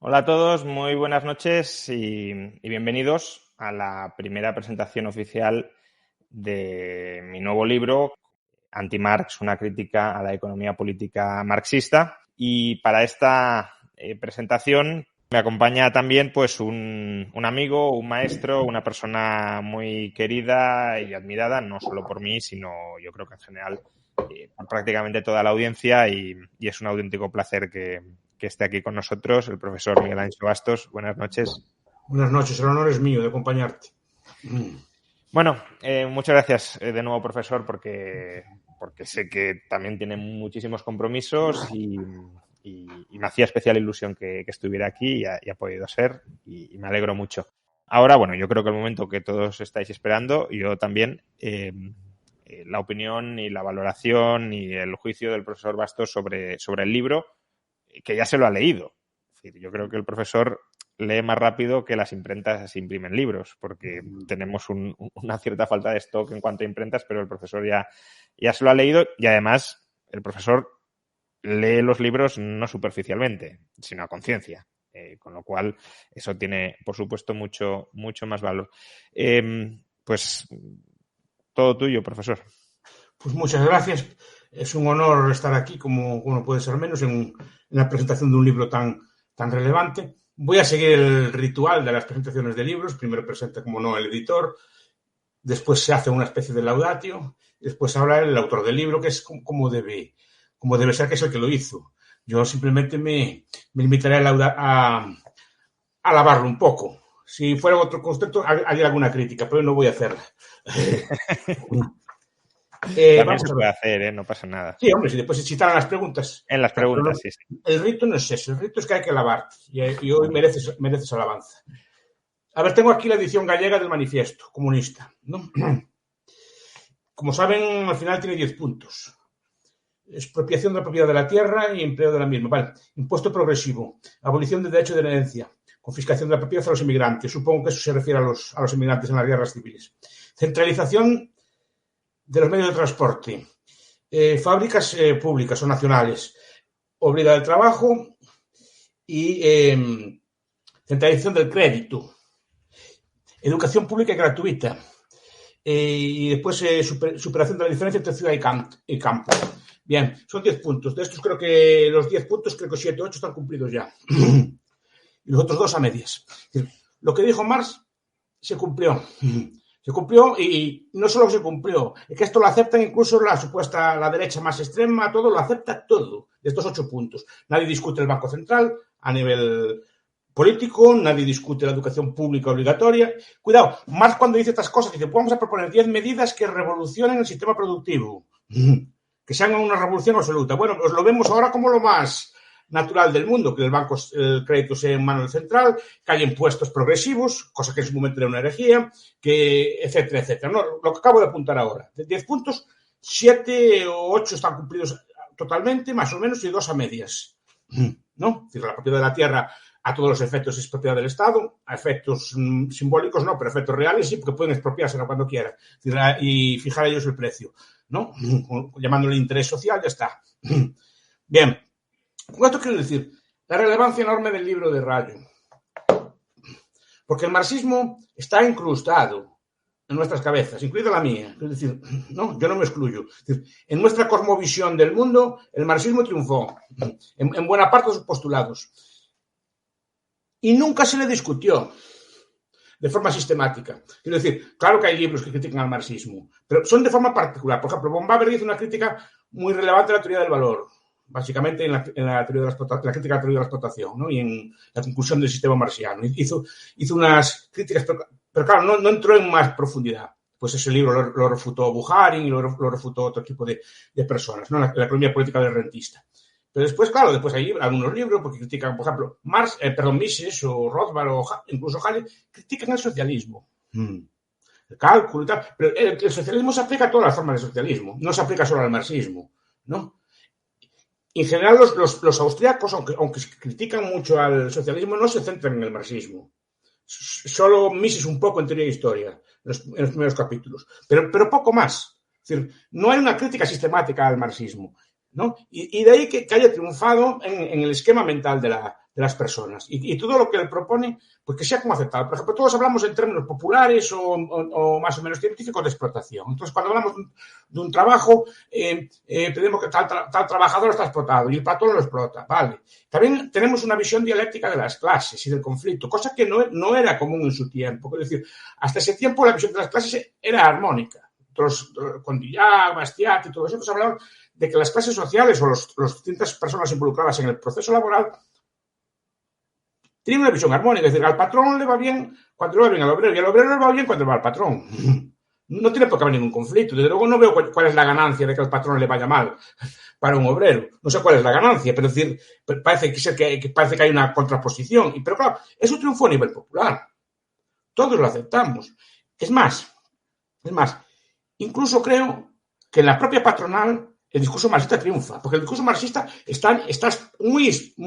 Hola a todos, muy buenas noches y bienvenidos a la primera presentación oficial de mi nuevo libro, Anti-Marx, una crítica a la economía política marxista. Y para esta presentación me acompaña también pues un amigo, un maestro, una persona muy querida y admirada, no solo por mí, sino yo creo que en general por prácticamente toda la audiencia y es un auténtico placer que esté aquí con nosotros, el profesor Miguel Ángel Bastos. Buenas noches. Buenas noches, el honor es mío de acompañarte. Bueno, muchas gracias de nuevo, profesor, porque sé que también tiene muchísimos compromisos y me hacía especial ilusión que estuviera aquí y ha podido ser y me alegro mucho. Ahora, bueno, yo creo que el momento que todos estáis esperando, yo también, la opinión y la valoración y el juicio del profesor Bastos sobre el libro, que ya se lo ha leído. Es decir, yo creo que el profesor lee más rápido que las imprentas se imprimen libros, porque tenemos una cierta falta de stock en cuanto a imprentas, pero el profesor ya se lo ha leído y además el profesor lee los libros no superficialmente, sino a conciencia. Con lo cual, eso tiene, por supuesto, mucho más valor. Pues todo tuyo, profesor. Pues muchas gracias. Es un honor estar aquí, como no puede ser menos, en la presentación de un libro tan relevante. Voy a seguir el ritual de las presentaciones de libros. Primero presenta, como no, el editor, después se hace una especie de laudatio, después habla el autor del libro, que es como debe ser, que es el que lo hizo. Yo simplemente me limitaré a alabarlo un poco. Si fuera otro concepto, haría alguna crítica, pero no voy a hacerla. También se puede hacer, no pasa nada. Sí, hombre, si después se citan las preguntas. En las preguntas, sí. El rito no es eso, el rito es que hay que alabarte y hoy mereces alabanza. A ver, tengo aquí la edición gallega del Manifiesto Comunista, ¿no? Como saben, al final tiene 10 puntos. Expropiación de la propiedad de la tierra y empleo de la misma. Vale. Impuesto progresivo, abolición del derecho de herencia, confiscación de la propiedad a los inmigrantes. Supongo que eso se refiere a los inmigrantes en las guerras civiles. Centralización de los medios de transporte, fábricas públicas o nacionales, obliga al trabajo y centralización del crédito, educación pública y gratuita, y después superación de la diferencia entre ciudad y campo. Bien, son 10 puntos. De estos creo que los 10 puntos, creo que 7 o 8 están cumplidos ya. Y los otros 2 a medias. Lo que dijo Marx se cumplió. Se cumplió y no solo se cumplió, es que esto lo aceptan incluso la derecha más extrema, todo lo acepta todo, de estos 8 puntos. Nadie discute el Banco Central a nivel político, nadie discute la educación pública obligatoria. Cuidado, Marx cuando dice estas cosas dice, vamos a proponer 10 medidas que revolucionen el sistema productivo, que sean una revolución absoluta. Bueno, pues lo vemos ahora como lo más natural del mundo, que el crédito sea en mano del central, que haya impuestos progresivos, cosa que en su momento era una herejía, que etcétera, etcétera. No, lo que acabo de apuntar ahora. De 10 puntos, 7 o 8 están cumplidos totalmente, más o menos, y 2 a medias. ¿No? Es decir, la propiedad de la tierra a todos los efectos es propiedad del Estado, a efectos simbólicos no, pero efectos reales sí, porque pueden expropiársela cuando quieran y fijar ellos el precio, ¿no? Llamándole interés social, ya está. Bien. Con esto quiero decir la relevancia enorme del libro de Rayo. Porque el marxismo está incrustado en nuestras cabezas, incluida la mía. Es decir, no, yo no me excluyo. Es decir, en nuestra cosmovisión del mundo, el marxismo triunfó en buena parte de sus postulados. Y nunca se le discutió de forma sistemática. Quiero decir, claro que hay libros que critican al marxismo, pero son de forma particular. Por ejemplo, von Baber hizo una crítica muy relevante a la teoría del valor, básicamente en la crítica de la teoría de la explotación, ¿no? Y en la conclusión del sistema marxiano. Hizo unas críticas, pero claro, no entró en más profundidad. Pues ese libro lo refutó Bukharin y lo refutó otro tipo de personas, ¿no? La economía política del rentista. Pero después, claro, hay algunos libros porque critican, por ejemplo, Mises o Rothbard o incluso Hayek, critican el socialismo. El cálculo y tal. Pero el socialismo se aplica a todas las formas de socialismo, no se aplica solo al marxismo, ¿no? En general, los austríacos, aunque critican mucho al socialismo, no se centran en el marxismo. Solo Mises un poco en teoría e historia, en los primeros capítulos. Pero poco más. Es decir, no hay una crítica sistemática al marxismo, ¿no? Y de ahí que haya triunfado en el esquema mental de la de las personas. Y todo lo que él propone, pues que sea como aceptado. Por ejemplo, todos hablamos en términos populares o más o menos científicos de explotación. Entonces, cuando hablamos de un trabajo, pedimos que tal trabajador está explotado y el patrón lo explota. Vale. También tenemos una visión dialéctica de las clases y del conflicto, cosa que no era común en su tiempo. Es decir, hasta ese tiempo la visión de las clases era armónica. Con Dirac, Bastiat y todos ellos hablaban de que las clases sociales o las distintas personas involucradas en el proceso laboral tienen una visión armónica. Es decir, al patrón le va bien cuando le va bien al obrero y al obrero le va bien cuando le va al patrón. No tiene por qué haber ningún conflicto. Desde luego no veo cuál es la ganancia de que al patrón le vaya mal para un obrero. No sé cuál es la ganancia, pero es decir, parece que hay una contraposición. Pero claro, eso triunfó a nivel popular. Todos lo aceptamos. Es más, incluso creo que en la propia patronal el discurso marxista triunfa, porque el discurso marxista está muy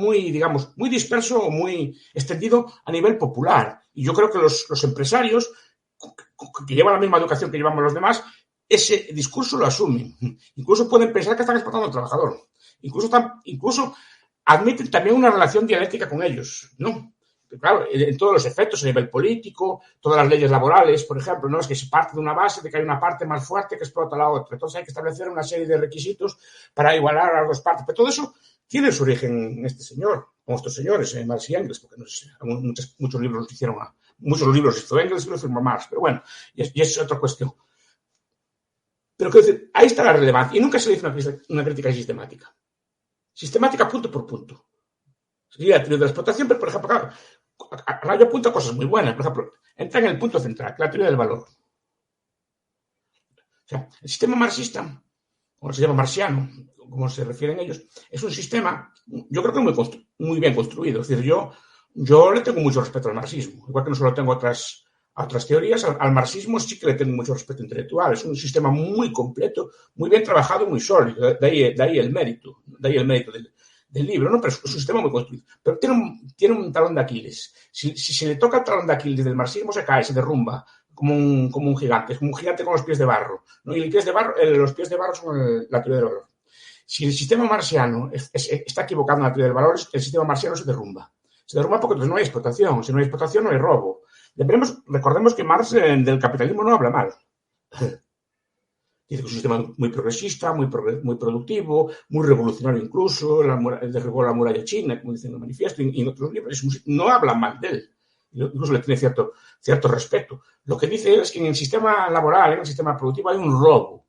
disperso o muy extendido a nivel popular. Y yo creo que los empresarios que llevan la misma educación que llevamos los demás, ese discurso lo asumen. Incluso pueden pensar que están explotando al trabajador. Incluso admiten también una relación dialéctica con ellos, ¿no? Claro, en todos los efectos a nivel político, todas las leyes laborales, por ejemplo, no es que se parte de una base de que hay una parte más fuerte que explota a la otra. Entonces hay que establecer una serie de requisitos para igualar a las dos partes. Pero todo eso tiene su origen en este señor, con estos señores, Marx y Engels, porque no sé, muchos libros los hicieron, muchos libros hizo Engels y los firmó Marx, pero bueno, y es otra cuestión. Pero quiero decir, ahí está la relevancia, y nunca se le hizo una crítica sistemática. Sistemática punto por punto. Sería la teoría de la explotación, pero por ejemplo, claro, Rayo apunta a cosas muy buenas. Por ejemplo, entra en el punto central, la teoría del valor. O sea, el sistema marxista, o el sistema marxiano, como se refieren ellos, es un sistema, yo creo que muy bien construido. Es decir, yo le tengo mucho respeto al marxismo. Igual que no solo tengo a otras teorías, al marxismo sí que le tengo mucho respeto intelectual. Es un sistema muy completo, muy bien trabajado, muy sólido. De ahí el mérito del libro, ¿no? Pero es un sistema muy construido. Pero tiene un talón de Aquiles. Si se le toca el talón de Aquiles del marxismo, se cae, se derrumba como un gigante. Es como un gigante con los pies de barro, ¿no? Y los pies de barro son la teoría del valor. Si el sistema marxiano está equivocado en la teoría del valor, el sistema marxiano se derrumba. Se derrumba porque entonces no hay explotación. Si no hay explotación, no hay robo. Recordemos que Marx del capitalismo no habla mal. Dice que es un sistema muy progresista, muy productivo, muy revolucionario incluso, derribó la muralla china, como dice en el manifiesto, y en otros libros. No habla mal de él. Incluso le tiene cierto respeto. Lo que dice es que en el sistema laboral, en el sistema productivo, hay un robo.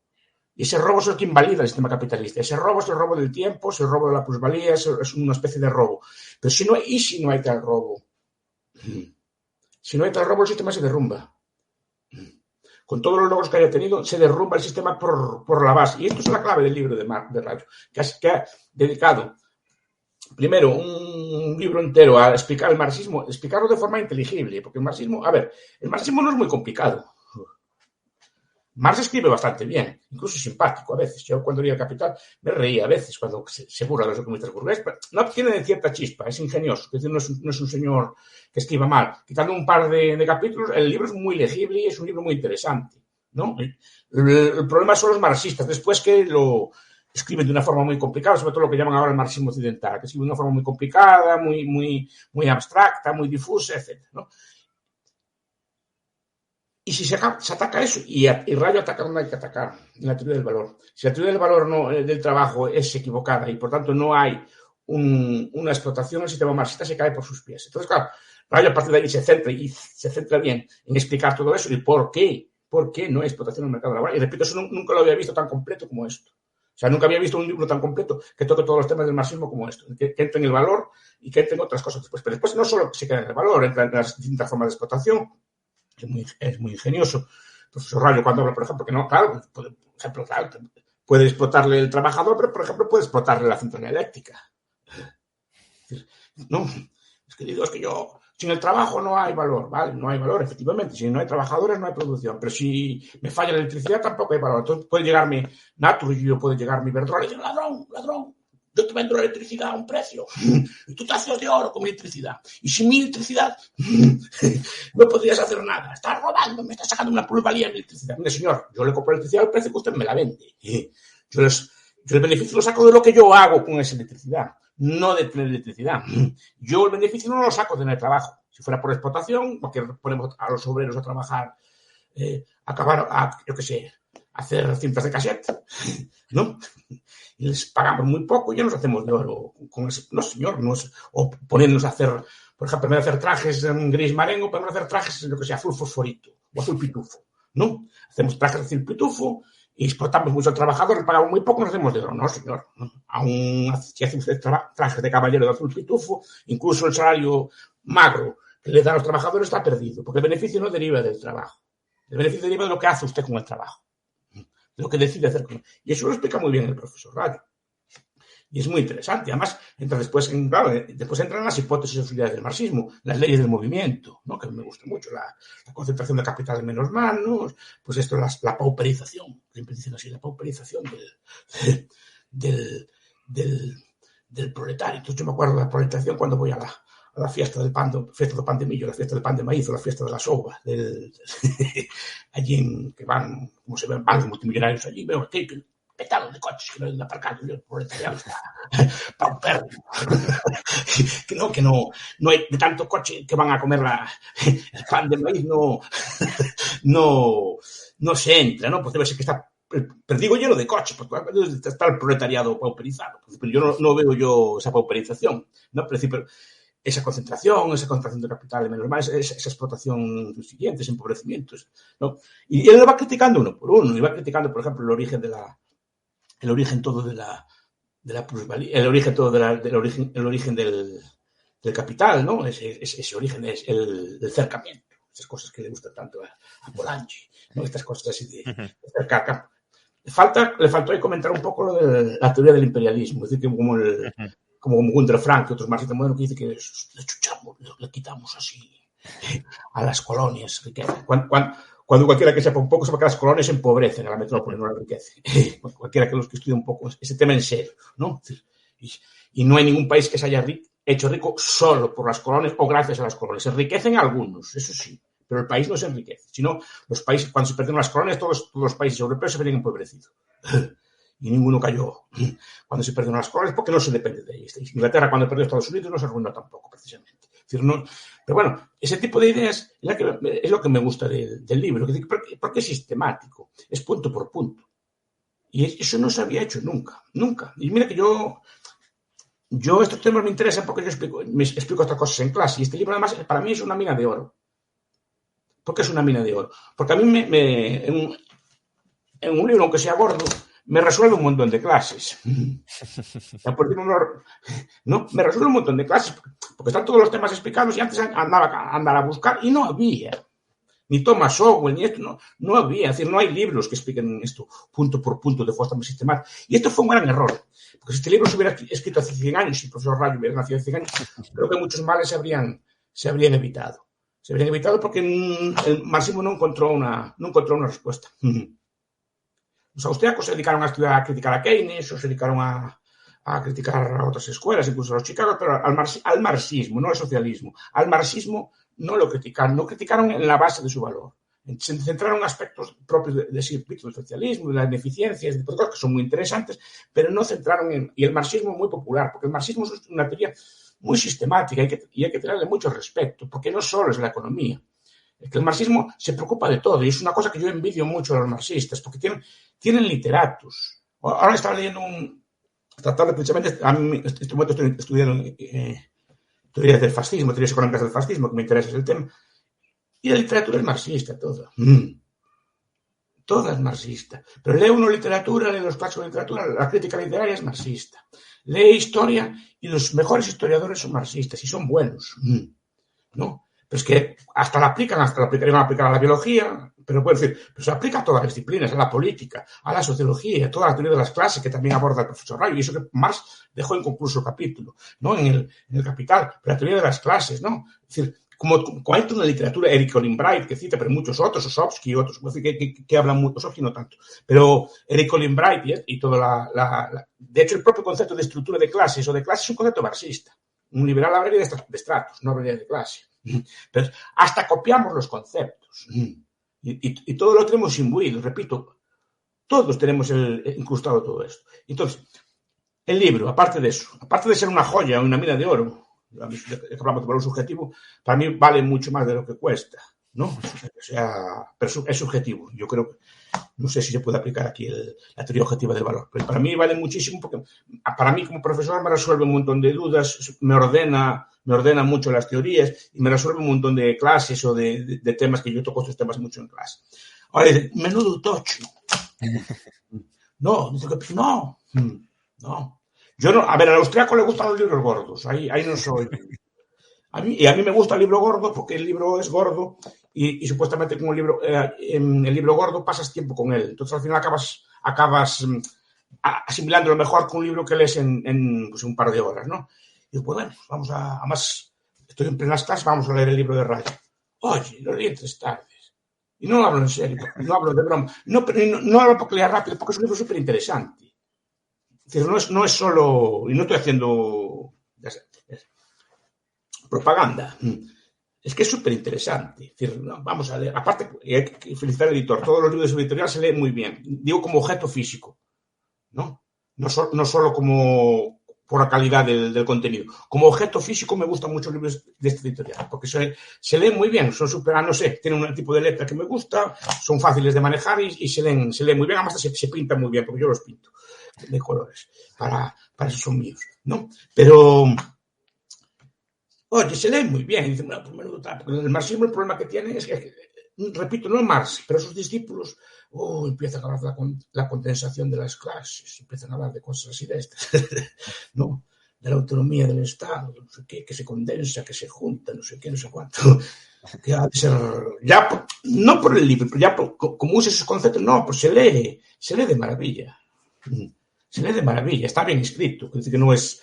Y ese robo es el que invalida el sistema capitalista. Ese robo es el robo del tiempo, es el robo de la plusvalía, es una especie de robo. Pero si no hay tal robo, si no hay tal robo, el sistema se derrumba. Con todos los logros que haya tenido, se derrumba el sistema por la base. Y esto es la clave del libro de Rayo, que ha dedicado primero un libro entero a explicar el marxismo, explicarlo de forma inteligible, porque el marxismo no es muy complicado. Marx escribe bastante bien, incluso simpático a veces. Yo cuando leía Capital me reía a veces cuando se burla de los economistas burgueses, pero no tiene cierta chispa, es ingenioso, es decir, no es un señor que escriba mal. Quitando un par de capítulos, el libro es muy legible y es un libro muy interesante, ¿no? El problema son los marxistas, después que lo escriben de una forma muy complicada, sobre todo lo que llaman ahora el marxismo occidental, que escriben de una forma muy complicada, muy abstracta, muy difusa, etc., ¿no? Y si se ataca eso, y Rayo ataca donde hay que atacar, en la teoría del valor. Si la teoría del valor del trabajo es equivocada y por tanto no hay una explotación, el sistema marxista se cae por sus pies. Entonces, claro, Rayo a partir de ahí se centra bien en explicar todo eso y por qué no hay explotación en el mercado laboral. Y repito, eso nunca lo había visto tan completo como esto. O sea, nunca había visto un libro tan completo que toque todos los temas del marxismo como esto, que entre en el valor y que entre en otras cosas después. Pero después no solo se queda en el valor, entra en las distintas formas de explotación. Es muy ingenioso. El profesor Rayo cuando habla, por ejemplo, que no, claro, puede explotarle el trabajador, pero, por ejemplo, puede explotarle la central eléctrica. No, es que yo, sin el trabajo no hay valor, ¿vale? No hay valor, efectivamente. Si no hay trabajadores, no hay producción. Pero si me falla la electricidad, tampoco hay valor. Entonces puede llegarme Naturgy, puede llegar mi Iberdrola y decir, ladrón, yo te vendo la electricidad a un precio y tú te haces de oro con mi electricidad. Y sin mi electricidad no podrías hacer nada. Estás robando, me estás sacando una plusvalía en electricidad. Mire, señor, yo le compro la electricidad al precio que usted me la vende. Yo el beneficio lo saco de lo que yo hago con esa electricidad. no de tener electricidad. Yo el beneficio no lo saco de tener trabajo. Si fuera por explotación, porque ponemos a los obreros a trabajar, yo qué sé, hacer cintas de cassette, ¿no? Y les pagamos muy poco y ya nos hacemos de oro con eso. No, señor, o ponernos a hacer, por ejemplo, en vez de hacer trajes en gris marengo, podemos hacer trajes, lo que sea, azul fosforito o azul pitufo, ¿no? Hacemos trajes de azul pitufo y explotamos mucho al trabajador, le pagamos muy poco y nos hacemos de oro. No, señor. Aún si hace usted trajes de caballero de azul pitufo, incluso el salario magro que le dan a los trabajadores está perdido, porque el beneficio no deriva del trabajo. El beneficio deriva de lo que hace usted con el trabajo, de lo que decide hacer con él. Y eso lo explica muy bien el profesor Rayo. Y es muy interesante. Además, después entran las hipótesis auxiliares del marxismo, las leyes del movimiento, ¿no? Que me gusta mucho, la concentración de capital en menos manos, pues esto es la pauperización, siempre dicen así, la pauperización del proletario. Entonces yo me acuerdo de la proletación cuando voy a la fiesta del pan de millo, la fiesta del pan de maíz o la fiesta de la soba, allí que van, como se ven, van los multimillonarios allí, veo aquí petado de coches que no hay aparcados, el proletariado está paupérrimo. que no hay de tanto coche que van a comer el pan de maíz, no se entra, ¿no? Pues debe ser que está, pero digo lleno de coches, porque está el proletariado pauperizado, pero yo no veo yo esa pauperización, ¿no? Pero esa concentración de capital, menos mal, esa explotación subsiguiente, ese empobrecimiento, ¿no? Y él lo va criticando uno por uno, y va criticando, por ejemplo, el origen todo de la plusvalía, el origen del capital, ¿no? Ese origen es el cercamiento, esas cosas que le gustan tanto a Polanyi, ¿no? Estas cosas así de cercar. Le faltó ahí comentar un poco lo de la teoría del imperialismo, es decir, que como Gunther Frank y otros marxistas modernos que dicen que le chuchamos, le quitamos así a las colonias riqueza. Cuando cualquiera que sepa un poco sabe que las colonias empobrecen a la metrópoli, no la enriquecen. Cualquiera que los que estudie un poco ese tema en serio, ¿no? Y no hay ningún país que se haya hecho rico solo por las colonias o gracias a las colonias. Se enriquecen algunos, eso sí, pero el país no se enriquece. Sino los países, cuando se perdieron las colonias, todos los países europeos se venían empobrecidos. Y ninguno cayó cuando se perdieron las colonias porque no se depende de ellas. Inglaterra, cuando perdió Estados Unidos, no se arruinó tampoco, precisamente. Es decir, no, pero bueno, ese tipo de ideas es lo que me gusta del libro, porque es sistemático, es punto por punto. Y eso no se había hecho nunca. Y mira que yo estos temas me interesan porque yo explico estas cosas en clase. Y este libro, además, para mí es una mina de oro. ¿Por qué es una mina de oro? Porque a mí en un libro, aunque sea gordo, me resuelve un montón de clases. ¿No? Me resuelve un montón de clases porque están todos los temas explicados y antes andaba a buscar y no había. Ni Thomas Sowell, ni esto, no había. Es decir, no hay libros que expliquen esto punto por punto de forma sistemática. Y esto fue un gran error. Porque si este libro se hubiera escrito hace 100 años, si el profesor Rayo hubiera nacido hace 100 años, creo que muchos males se habrían evitado. Se habrían evitado porque el marxismo no encontró una respuesta. Los austríacos se dedicaron a criticar a Keynes, o se dedicaron a criticar a otras escuelas, incluso a los Chicago, pero al marxismo, no al socialismo. Al marxismo no lo criticaron, no criticaron en la base de su valor. Se centraron en aspectos propios del socialismo, de la ineficiencia, de cosas que son muy interesantes, pero no centraron y el marxismo es muy popular, porque el marxismo es una teoría muy sistemática y hay que tenerle mucho respeto, porque no solo es la economía. Es que el marxismo se preocupa de todo y es una cosa que yo envidio mucho a los marxistas, porque tienen literatos. Ahora estaba leyendo tratando precisamente, a mí, este momento estoy estudiando teorías del fascismo, teorías económicas del fascismo, que me interesa el tema, y la literatura es marxista, toda. Toda es marxista. Pero lee uno literatura, lee los clásicos de literatura, la crítica literaria es marxista. Lee historia y los mejores historiadores son marxistas y son buenos. ¿No? Pero es que hasta la aplicarían a la biología, pero puedo decir, pero se aplica a todas las disciplinas, a la política, a la sociología, a toda la teoría de las clases que también aborda el profesor Rayo, y eso que Marx dejó inconcluso el capítulo, ¿no? En el Capital, pero la teoría de las clases, ¿no? Es decir, como hay toda una literatura, Eric Olin Bright, que cita, pero muchos otros, Osowski y otros, que hablan mucho, Osowski no tanto, pero Eric Olin Bright y toda de hecho, el propio concepto de estructura de clases o de clase es un concepto marxista. Un liberal hablaría de estratos, no hablaría de clase. Pero hasta copiamos los conceptos y todo lo tenemos imbuido, repito, todos tenemos incrustado todo esto. Entonces, El libro, aparte de eso, aparte de ser una joya, una mina de oro, hablamos de valor subjetivo, para mí vale mucho más de lo que cuesta, ¿no? Pero es subjetivo. Yo creo que no sé si se puede aplicar aquí la teoría objetiva del valor, pero para mí vale muchísimo porque para mí como profesor me resuelve un montón de dudas, me ordena mucho las teorías y me resuelve un montón de clases o de temas que yo toco estos temas mucho en clase. Ahora dice, menudo tocho. No, dice que no. Yo no, a ver, al austriaco le gustan los libros gordos, ahí no soy. A mí me gusta el libro gordo porque el libro es gordo y supuestamente con el libro gordo pasas tiempo con él. Entonces al final acabas asimilándolo mejor que un libro que lees pues, un par de horas, ¿no? Y pues bueno, además estoy en plenas clases, vamos a leer el libro de Raya. Oye, lo leí en 3 tardes. Y no hablo en serio, no hablo de broma. No hablo porque lea rápido, porque es un libro súper interesante. Es decir, no es solo... Y no estoy haciendo propaganda. Es que es súper interesante. Es decir, vamos a leer. Aparte, hay que felicitar al editor. Todos los libros de su editorial se leen muy bien. Digo como objeto físico, ¿no? No solo como por la calidad del contenido. Como objeto físico me gustan mucho los libros de esta editorial, porque se leen muy bien, son súper, no sé, tienen un tipo de letra que me gusta, son fáciles de manejar y se leen muy bien, además se pintan muy bien, porque yo los pinto de colores, para eso son míos, ¿no? Pero, oye, se leen muy bien, y dicen, bueno, pues menudo tal, porque el marxismo el problema que tiene es que, repito, no es Marx, pero sus discípulos empiezan a hablar de la condensación de las clases, empiezan a hablar de cosas así de estas, ¿no? De la autonomía del Estado, no sé qué, que se condensa, que se junta, no sé qué, no sé cuánto, que ha de ser, ya, no por el libro, pero ya como usa esos conceptos, no, pues se lee de maravilla, está bien escrito, es decir, que no es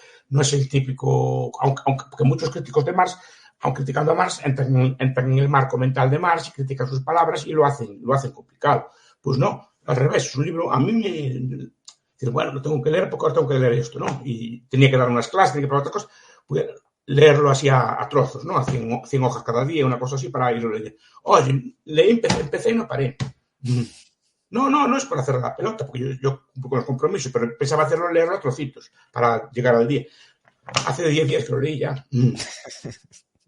el típico, aunque muchos críticos de Marx, aun criticando a Marx, entran en el marco mental de Marx y critican sus palabras y lo hacen complicado. Pues no, al revés, es un libro, a mí me... bueno, lo tengo que leer porque ahora tengo que leer esto, ¿no? Y tenía que dar unas clases, tenía que probar otras cosas, pues leerlo así a trozos, ¿no? A 100 hojas cada día, una cosa así para irlo leyendo. Oye, empecé y no paré. No es por hacer la pelota, porque yo cumplo con los compromisos, pero pensaba leerlo a trocitos para llegar al día. Hace 10 días que lo leí ya.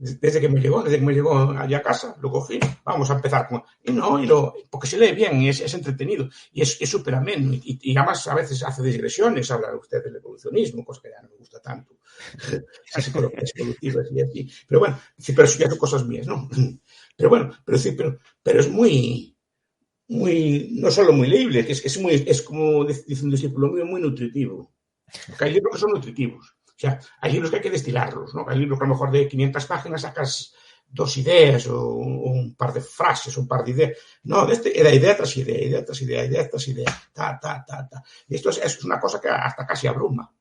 Desde que me llegó allá a casa, lo cogí, vamos a empezar con... porque se lee bien y es entretenido y es súper ameno y además a veces hace digresiones, habla usted del evolucionismo, cosa que ya no me gusta tanto, las psicologías evolutivas y así, pero bueno, pero eso ya son cosas mías, ¿no? Pero bueno, pero es muy, no solo muy leíble, es como dice un discípulo mío, muy nutritivo, porque hay libros que son nutritivos. O sea, hay libros que hay que destilarlos, ¿no? Hay libros que a lo mejor de 500 páginas sacas 2 ideas o un par de frases, un par de ideas. No, de era idea tras idea, idea tras idea, idea tras idea, ta. Y esto es una cosa que hasta casi abruma.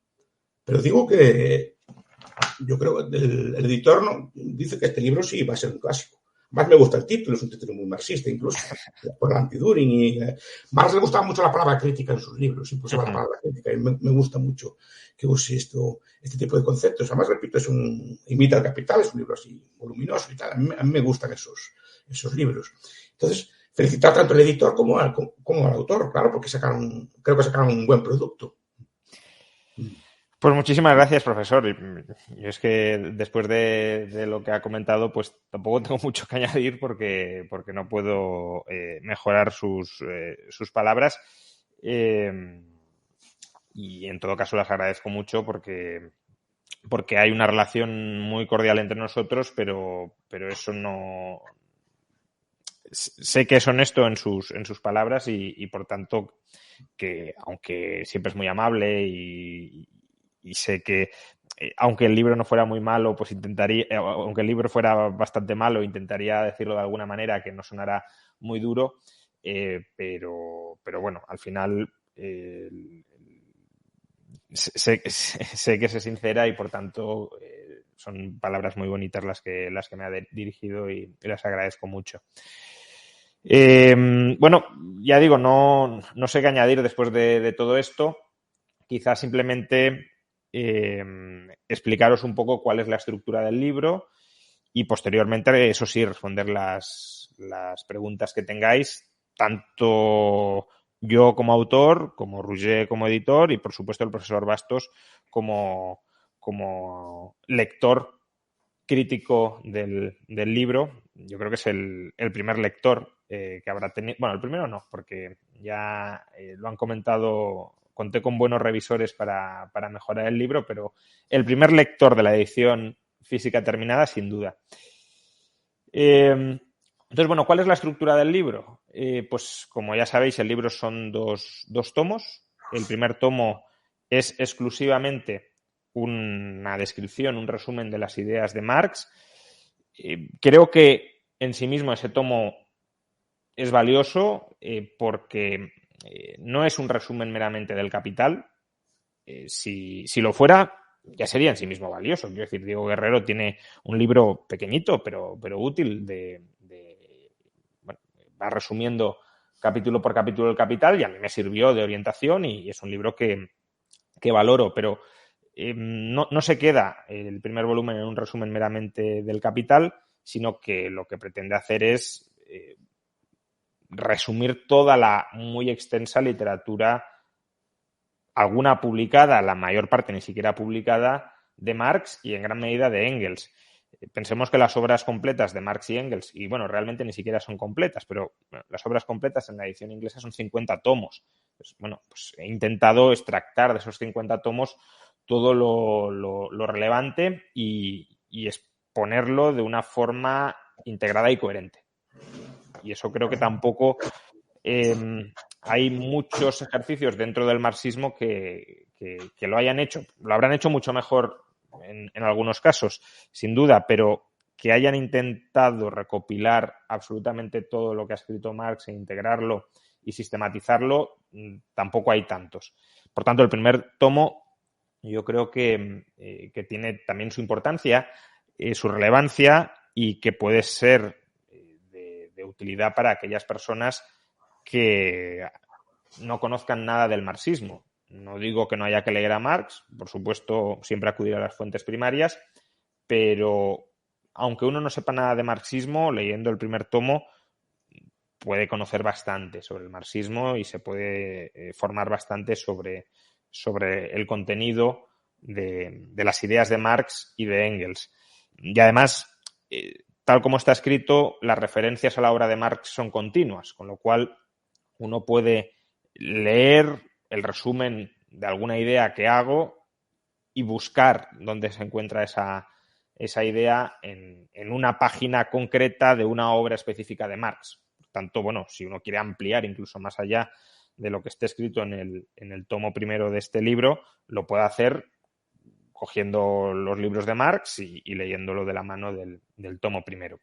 Pero digo que yo creo que el editor dice que este libro sí va a ser un clásico. Más me gusta el título, es un título muy marxista incluso, por el anti-Düring. Y Marx le gustaba mucho la palabra crítica en sus libros, siempre usaba la palabra crítica, y me gusta mucho que use este tipo de conceptos. Además, repito, imita el Capital, es un libro así voluminoso y tal. A mí me gustan esos libros. Entonces, felicitar tanto al editor como al autor, claro, porque creo que sacaron un buen producto. Pues muchísimas gracias, profesor. Y es que después de lo que ha comentado, pues tampoco tengo mucho que añadir porque no puedo mejorar sus palabras. Y en todo caso las agradezco mucho porque hay una relación muy cordial entre nosotros, pero eso no... Sé que es honesto en sus palabras y por tanto que aunque siempre es muy amable y sé que aunque el libro no fuera muy malo, pues intentaría, aunque el libro fuera bastante malo, intentaría decirlo de alguna manera que no sonara muy duro, pero bueno, al final sé que es sincera y por tanto son palabras muy bonitas las que me ha dirigido y las agradezco mucho. Bueno, ya digo, no sé qué añadir después de todo esto. Quizás simplemente explicaros un poco cuál es la estructura del libro y posteriormente, eso sí, responder las preguntas que tengáis, tanto yo como autor, como Roger como editor y, por supuesto, el profesor Bastos como lector crítico del libro. Yo creo que es el primer lector que habrá tenido. Bueno, el primero no, porque ya lo han comentado, conté con buenos revisores para mejorar el libro, pero el primer lector de la edición física terminada, sin duda. Entonces, bueno, ¿cuál es la estructura del libro? Pues como ya sabéis, el libro son dos tomos. El primer tomo es exclusivamente una descripción, un resumen de las ideas de Marx. Creo que en sí mismo ese tomo es valioso porque no es un resumen meramente del Capital. Si lo fuera, ya sería en sí mismo valioso. Quiero decir, Diego Guerrero tiene un libro pequeñito, pero útil bueno, va resumiendo capítulo por capítulo el Capital y a mí me sirvió de orientación y es un libro que valoro, pero no se queda el primer volumen en un resumen meramente del Capital, sino que lo que pretende hacer es resumir toda la muy extensa literatura, alguna publicada, la mayor parte ni siquiera publicada, de Marx y en gran medida de Engels. Pensemos que las obras completas de Marx y Engels, y bueno, realmente ni siquiera son completas, pero bueno, las obras completas en la edición inglesa son 50 tomos. Pues, bueno, pues he intentado extractar de esos 50 tomos todo lo relevante y exponerlo de una forma integrada y coherente. Y eso creo que tampoco hay muchos ejercicios dentro del marxismo que lo hayan hecho. Lo habrán hecho mucho mejor en algunos casos, sin duda, pero que hayan intentado recopilar absolutamente todo lo que ha escrito Marx e integrarlo y sistematizarlo, tampoco hay tantos. Por tanto, el primer tomo yo creo que tiene también su importancia, su relevancia y que puede ser de utilidad para aquellas personas que no conozcan nada del marxismo. No digo que no haya que leer a Marx, por supuesto, siempre acudir a las fuentes primarias, pero aunque uno no sepa nada de marxismo, leyendo el primer tomo puede conocer bastante sobre el marxismo y se puede formar bastante sobre el contenido de las ideas de Marx y de Engels. Y además, tal como está escrito, las referencias a la obra de Marx son continuas, con lo cual uno puede leer el resumen de alguna idea que hago y buscar dónde se encuentra esa idea en una página concreta de una obra específica de Marx. Por tanto, bueno, si uno quiere ampliar incluso más allá de lo que esté escrito en el tomo primero de este libro, lo puede hacer cogiendo los libros de Marx y leyéndolo de la mano del tomo primero.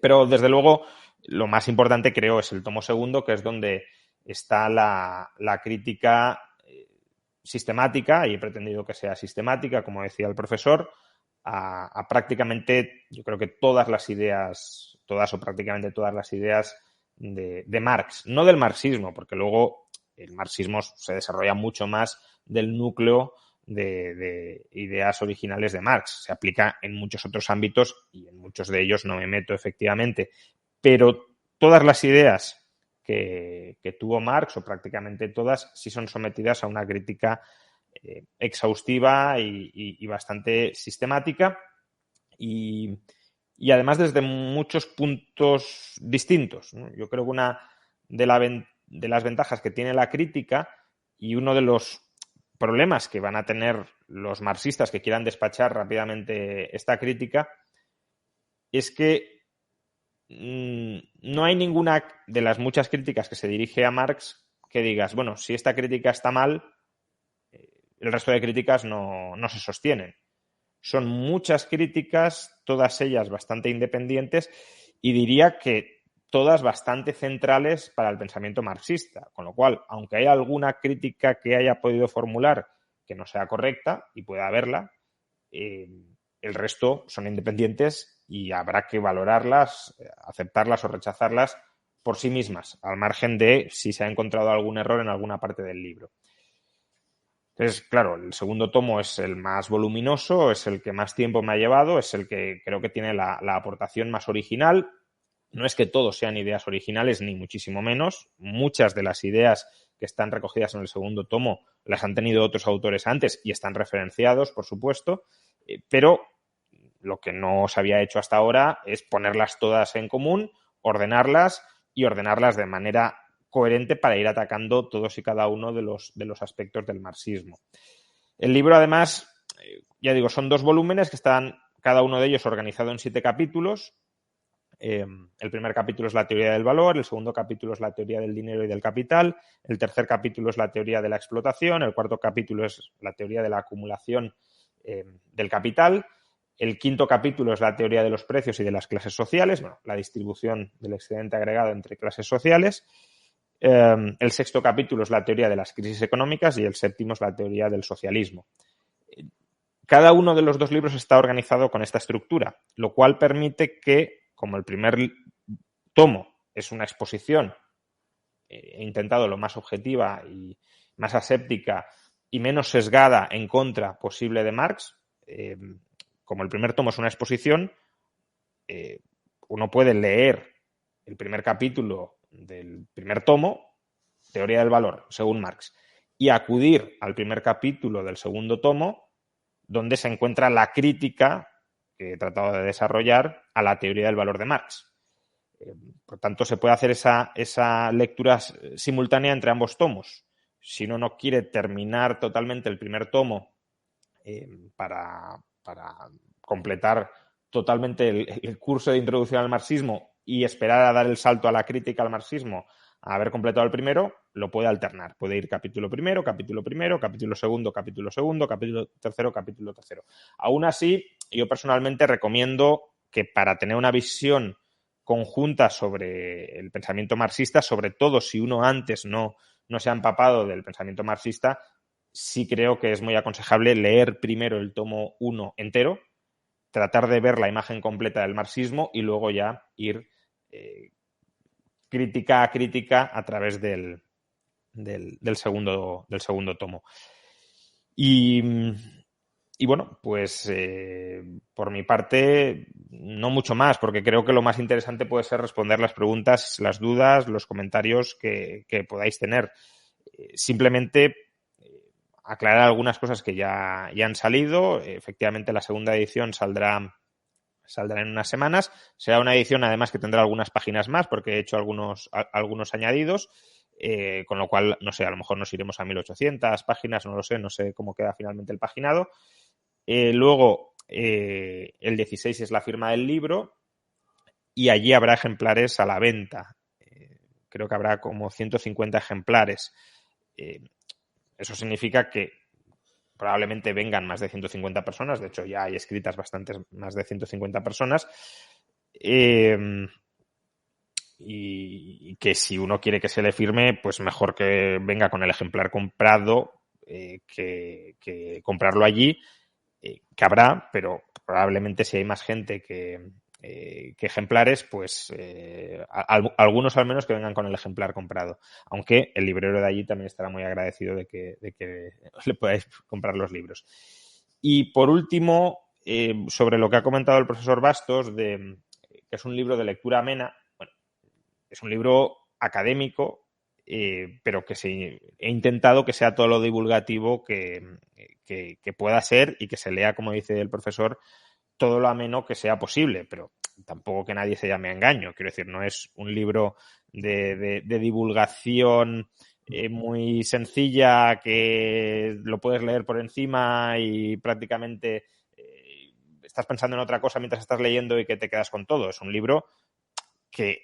Pero, desde luego, lo más importante, creo, es el tomo segundo, que es donde está la crítica sistemática, y he pretendido que sea sistemática, como decía el profesor, a prácticamente, yo creo que todas las ideas, todas o prácticamente todas las ideas de Marx. No del marxismo, porque luego el marxismo se desarrolla mucho más del núcleo de ideas originales de Marx. Se aplica en muchos otros ámbitos y en muchos de ellos no me meto efectivamente. Pero todas las ideas que tuvo Marx, o prácticamente todas, sí son sometidas a una crítica exhaustiva y bastante sistemática y además desde muchos puntos distintos, ¿no? Yo creo que una de las ventajas que tiene la crítica y uno de los problemas que van a tener los marxistas que quieran despachar rápidamente esta crítica es que no hay ninguna de las muchas críticas que se dirige a Marx que digas, bueno, si esta crítica está mal, el resto de críticas no se sostienen. Son muchas críticas, todas ellas bastante independientes y diría que todas bastante centrales para el pensamiento marxista. Con lo cual, aunque hay alguna crítica que haya podido formular que no sea correcta, y puede haberla, el resto son independientes y habrá que valorarlas, aceptarlas o rechazarlas por sí mismas, al margen de si se ha encontrado algún error en alguna parte del libro. Entonces, claro, el segundo tomo es el más voluminoso, es el que más tiempo me ha llevado, es el que creo que tiene la aportación más original No es que todos sean ideas originales, ni muchísimo menos. Muchas de las ideas que están recogidas en el segundo tomo las han tenido otros autores antes y están referenciados, por supuesto, pero lo que no se había hecho hasta ahora es ponerlas todas en común, ordenarlas de manera coherente para ir atacando todos y cada uno de los aspectos del marxismo. El libro, además, ya digo, son 2 volúmenes que están cada uno de ellos organizado en 7 capítulos. El primer capítulo es la teoría del valor, el segundo capítulo es la teoría del dinero y del capital, el tercer capítulo es la teoría de la explotación, el cuarto capítulo es la teoría de la acumulación del capital, el quinto capítulo es la teoría de los precios y de las clases sociales, bueno, la distribución del excedente agregado entre clases sociales. El sexto capítulo es la teoría de las crisis económicas y el séptimo es la teoría del socialismo. Cada uno de los 2 libros está organizado con esta estructura, lo cual permite que, como el primer tomo es una exposición, he intentado lo más objetiva y más aséptica y menos sesgada en contra posible de Marx, como el primer tomo es una exposición, uno puede leer el primer capítulo del primer tomo, teoría del valor, según Marx, y acudir al primer capítulo del segundo tomo, donde se encuentra la crítica que he tratado de desarrollar a la teoría del valor de Marx. Por tanto, se puede hacer esa lectura simultánea entre ambos tomos. Si uno no quiere terminar totalmente el primer tomo para completar totalmente el curso de introducción al marxismo y esperar a dar el salto a la crítica al marxismo a haber completado el primero, lo puede alternar. Puede ir capítulo primero, capítulo segundo, capítulo tercero, capítulo tercero. Aún así, yo personalmente recomiendo que para tener una visión conjunta sobre el pensamiento marxista, sobre todo si uno antes no se ha empapado del pensamiento marxista, sí creo que es muy aconsejable leer primero el tomo 1 entero, tratar de ver la imagen completa del marxismo y luego ya ir crítica a crítica a través del segundo tomo. Y bueno, pues por mi parte no mucho más, porque creo que lo más interesante puede ser responder las preguntas, las dudas, los comentarios que podáis tener. Simplemente aclarar algunas cosas que ya han salido. Efectivamente, la segunda edición saldrá en unas semanas. Será una edición, además, que tendrá algunas páginas más, porque he hecho algunos añadidos, con lo cual, no sé, a lo mejor nos iremos a 1800 páginas, no sé cómo queda finalmente el paginado. Luego, el 16 es la firma del libro y allí habrá ejemplares a la venta. Creo que habrá como 150 ejemplares. Eso significa que probablemente vengan más de 150 personas. De hecho, ya hay escritas más de 150 personas. Y que si uno quiere que se le firme, pues mejor que venga con el ejemplar comprado que comprarlo allí, que habrá, pero probablemente si hay más gente que ejemplares, pues algunos al menos que vengan con el ejemplar comprado. Aunque el librero de allí también estará muy agradecido de que le podáis comprar los libros. Y por último, sobre lo que ha comentado el profesor Bastos, que es un libro de lectura amena. Bueno, es un libro académico, pero que he intentado que sea todo lo divulgativo que pueda ser y que se lea, como dice el profesor, todo lo ameno que sea posible, pero tampoco que nadie se llame a engaño. Quiero decir, no es un libro de divulgación muy sencilla que lo puedes leer por encima y prácticamente estás pensando en otra cosa mientras estás leyendo y que te quedas con todo. Es un libro que,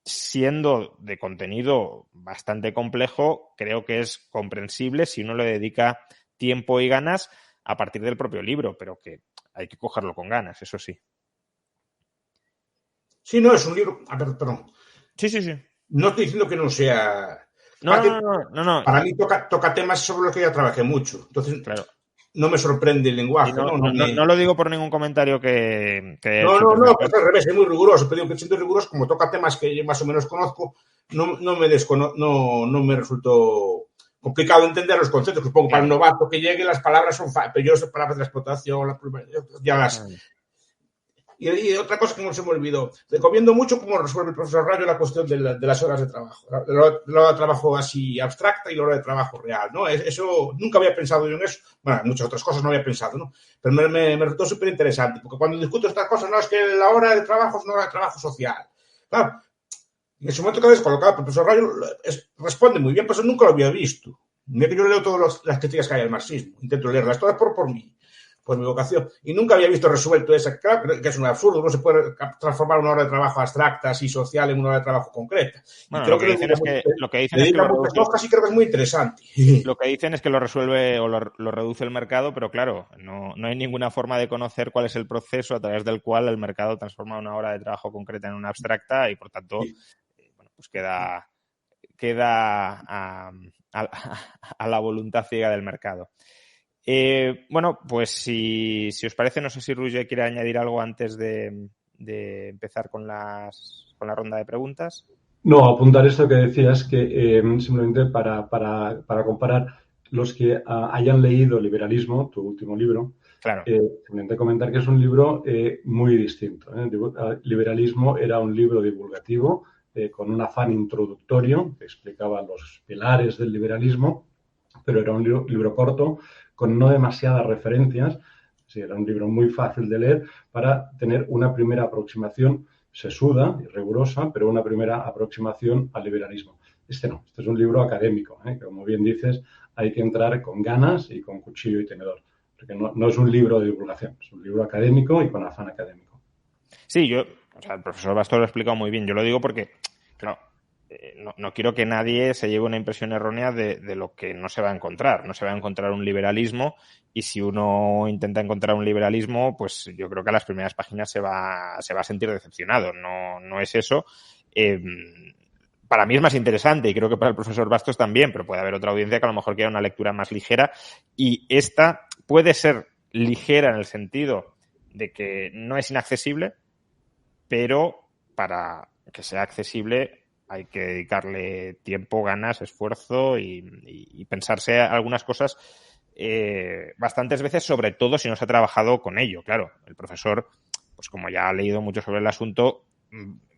siendo de contenido bastante complejo, creo que es comprensible si uno le dedica tiempo y ganas a partir del propio libro, pero que hay que cogerlo con ganas, eso sí. Sí, no, es un libro... A ver, perdón. Sí. No estoy diciendo que no sea... No. Para mí toca temas sobre los que ya trabajé mucho. Entonces, claro, no me sorprende el lenguaje. No lo digo por ningún comentario que he hecho. No, pues al revés, es muy riguroso. Pero que siento riguroso, como toca temas que yo más o menos conozco, no me resultó complicado entender los conceptos. Supongo para un novato que llegue, las palabras son... Pero yo sé palabras de la explotación, ya las... Y otra cosa que no se me olvidó, recomiendo mucho cómo resuelve el profesor Rayo la cuestión de las horas de trabajo, la hora de trabajo así abstracta y la hora de trabajo real, ¿no? Eso, nunca había pensado yo en eso, bueno, muchas otras cosas no había pensado, ¿no? Pero me resultó súper interesante, porque cuando discuto estas cosas, no, es que la hora de trabajo es una hora de trabajo social. Claro, en ese momento que habéis colocado, el profesor Rayo responde muy bien, pero eso nunca lo había visto. Mira que yo leo todas las críticas que hay al marxismo, intento leerlas todas por mí, por mi vocación, y nunca había visto resuelto esa, claro, que es un absurdo, no se puede transformar una hora de trabajo abstracta, así social, en una hora de trabajo concreta. Y Bueno, creo que le dedica muchas hojas y creo que es muy interesante. Lo que dicen es que lo resuelve o lo reduce el mercado, pero claro, no hay ninguna forma de conocer cuál es el proceso a través del cual el mercado transforma una hora de trabajo concreta en una abstracta y por tanto, bueno, pues queda a la voluntad ciega del mercado. Bueno, pues si os parece, no sé si Roger quiere añadir algo antes de empezar con la ronda de preguntas. No, apuntar esto que decías, que simplemente para comparar los que hayan leído Liberalismo, tu último libro, claro. simplemente comentar que es un libro muy distinto. Liberalismo era un libro divulgativo con un afán introductorio que explicaba los pilares del liberalismo, pero era un libro corto con no demasiadas referencias. Sí, era un libro muy fácil de leer para tener una primera aproximación sesuda y rigurosa, pero una primera aproximación al liberalismo. Este no, este es un libro académico, que como bien dices, hay que entrar con ganas y con cuchillo y tenedor, porque no es un libro de divulgación, es un libro académico y con afán académico. Sí, el profesor Bastos lo ha explicado muy bien. Yo lo digo porque, claro, no quiero que nadie se lleve una impresión errónea de lo que no se va a encontrar. No se va a encontrar un liberalismo y si uno intenta encontrar un liberalismo, pues yo creo que a las primeras páginas se va a sentir decepcionado. No es eso. Para mí es más interesante y creo que para el profesor Bastos también, pero puede haber otra audiencia que a lo mejor quiera una lectura más ligera y esta puede ser ligera en el sentido de que no es inaccesible, pero para que sea accesible hay que dedicarle tiempo, ganas, esfuerzo y pensarse algunas cosas bastantes veces, sobre todo si no se ha trabajado con ello. Claro, el profesor, pues como ya ha leído mucho sobre el asunto,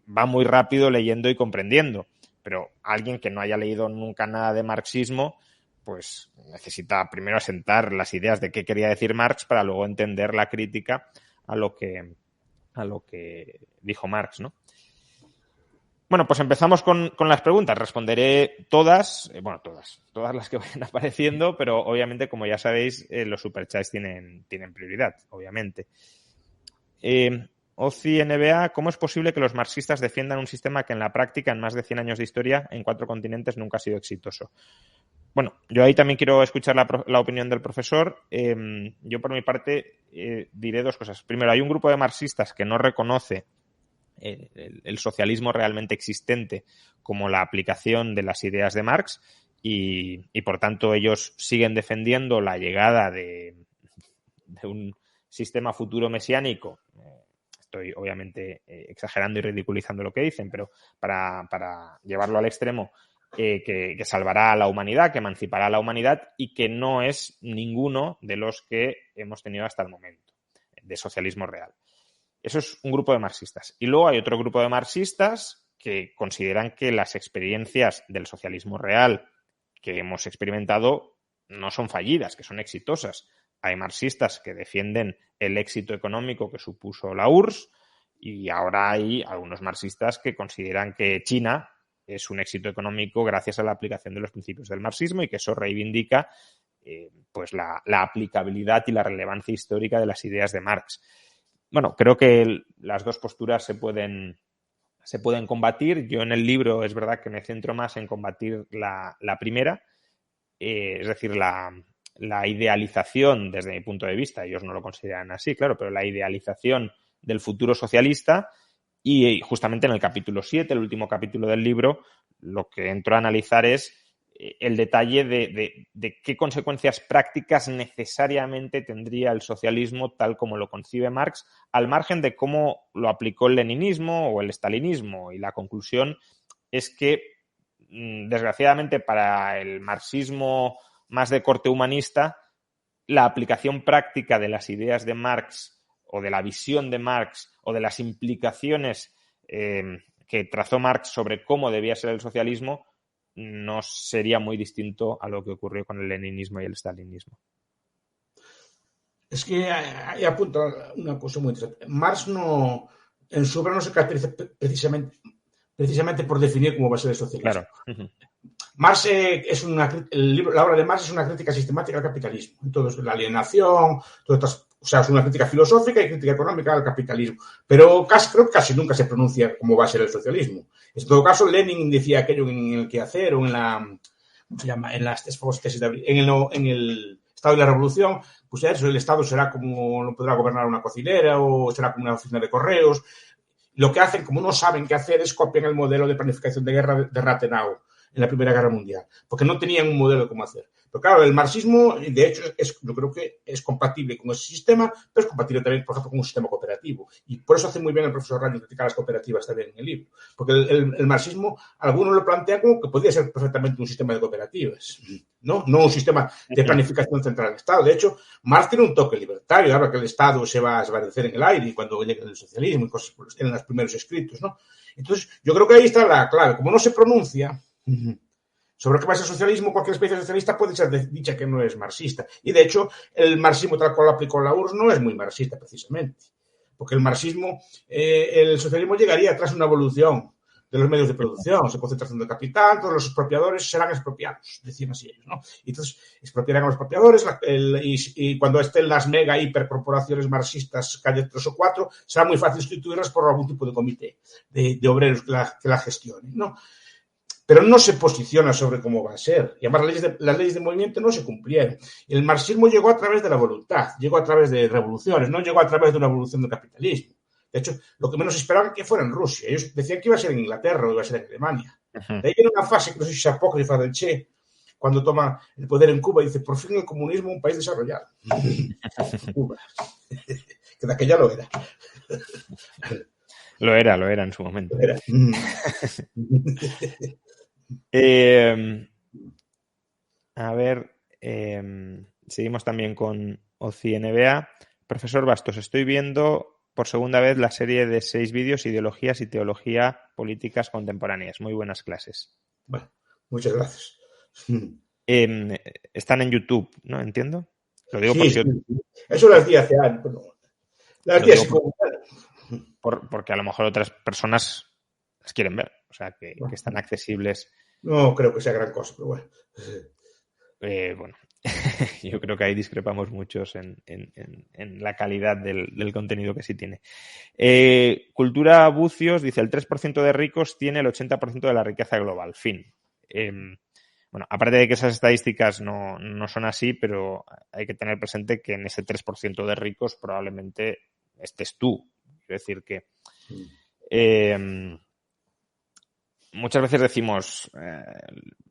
va muy rápido leyendo y comprendiendo, pero alguien que no haya leído nunca nada de marxismo, pues necesita primero asentar las ideas de qué quería decir Marx para luego entender la crítica a lo que dijo Marx, ¿no? Bueno, pues empezamos con las preguntas. Responderé todas las que vayan apareciendo, pero obviamente, como ya sabéis, los superchats tienen prioridad, obviamente. Oci NBA, ¿cómo es posible que los marxistas defiendan un sistema que en la práctica, en más de 100 años de historia, en 4 continentes, nunca ha sido exitoso? Bueno, yo ahí también quiero escuchar la opinión del profesor. Yo, por mi parte, diré 2 cosas. Primero, hay un grupo de marxistas que no reconoce el socialismo realmente existente como la aplicación de las ideas de Marx y por tanto, ellos siguen defendiendo la llegada de un sistema futuro mesiánico. Estoy, obviamente, exagerando y ridiculizando lo que dicen, pero para llevarlo al extremo, que salvará a la humanidad, que emancipará a la humanidad y que no es ninguno de los que hemos tenido hasta el momento de socialismo real. Eso es un grupo de marxistas. Y luego hay otro grupo de marxistas que consideran que las experiencias del socialismo real que hemos experimentado no son fallidas, que son exitosas. Hay marxistas que defienden el éxito económico que supuso la URSS y ahora hay algunos marxistas que consideran que China es un éxito económico gracias a la aplicación de los principios del marxismo y que eso reivindica pues la aplicabilidad y la relevancia histórica de las ideas de Marx. Bueno, creo que las 2 posturas se pueden combatir. Yo en el libro es verdad que me centro más en combatir la primera, es decir, la idealización desde mi punto de vista, ellos no lo consideran así, claro, pero la idealización del futuro socialista y justamente en el capítulo 7, el último capítulo del libro, lo que entro a analizar es el detalle de qué consecuencias prácticas necesariamente tendría el socialismo tal como lo concibe Marx, al margen de cómo lo aplicó el leninismo o el stalinismo. Y la conclusión es que, desgraciadamente, para el marxismo más de corte humanista, la aplicación práctica de las ideas de Marx o de la visión de Marx o de las implicaciones que trazó Marx sobre cómo debía ser el socialismo, no sería muy distinto a lo que ocurrió con el leninismo y el stalinismo. Es que ahí apunta una cosa muy interesante. Marx en su obra no se caracteriza precisamente por definir cómo va a ser el socialismo. Claro. Marx la obra de Marx es una crítica sistemática al capitalismo. Entonces, la alienación, o sea, es una crítica filosófica y crítica económica al capitalismo. Pero creo que casi nunca se pronuncia cómo va a ser el socialismo. En todo caso, Lenin decía aquello en el quehacer o en ¿cómo se llama? En las tesis de abril, en el Estado de la Revolución, pues eso, el Estado será como, no podrá gobernar una cocinera o será como una oficina de correos. Lo que hacen, como no saben qué hacer, es copian el modelo de planificación de guerra de Rathenau en la Primera Guerra Mundial, porque no tenían un modelo de cómo hacer. Pero claro, el marxismo, de hecho, yo creo que es compatible con ese sistema, pero es compatible también, por ejemplo, con un sistema cooperativo. Y por eso hace muy bien el profesor Rani criticar las cooperativas también en el libro. Porque el marxismo, algunos lo plantean como que podría ser perfectamente un sistema de cooperativas, no un sistema de planificación central del Estado. De hecho, Marx tiene un toque libertario, habla que el Estado se va a desvanecer en el aire y cuando llegue el socialismo y cosas en los primeros escritos, ¿no? Entonces, yo creo que ahí está la clave. Como no se pronuncia sobre qué va a ser el socialismo, cualquier especie socialista puede ser dicha que no es marxista. Y, de hecho, el marxismo tal cual lo aplicó la URSS no es muy marxista, precisamente. Porque el marxismo, el socialismo llegaría tras una evolución de los medios de producción, se concentración del capital, todos los expropiadores serán expropiados, decían así ellos, ¿no? Y entonces expropiarán a los expropiadores y cuando estén las mega hipercorporaciones marxistas, calle 3 o 4, será muy fácil sustituirlas por algún tipo de comité de obreros que la gestionen, ¿no? Pero no se posiciona sobre cómo va a ser. Y además las leyes de movimiento no se cumplieron. El marxismo llegó a través de la voluntad, llegó a través de revoluciones, no llegó a través de una evolución del capitalismo. De hecho, lo que menos esperaban que fuera en Rusia. Ellos decían que iba a ser en Inglaterra o iba a ser en Alemania. De ahí viene una fase que no sé si es apócrifa del Che, cuando toma el poder en Cuba y dice, por fin el comunismo un país desarrollado. Cuba. Que de aquella lo era. Lo era en su momento. Lo era. A ver, seguimos también con OCI NBA. Profesor Bastos, estoy viendo por segunda vez la serie de 6 vídeos Ideologías y Teología Políticas Contemporáneas. Muy buenas clases. Bueno, muchas gracias. Están en YouTube, ¿no? ¿Entiendo? Lo digo sí, por si... Sí. Eso las di hace años. Las di así como... Porque a lo mejor otras personas las quieren ver. O sea, que están accesibles. No creo que sea gran cosa, pero bueno. Bueno, yo creo que ahí discrepamos muchos en la calidad del contenido que sí tiene. Cultura Bucios dice, el 3% de ricos tiene el 80% de la riqueza global. Fin. Bueno, aparte de que esas estadísticas no son así, pero hay que tener presente que en ese 3% de ricos probablemente estés tú. Quiero decir que muchas veces decimos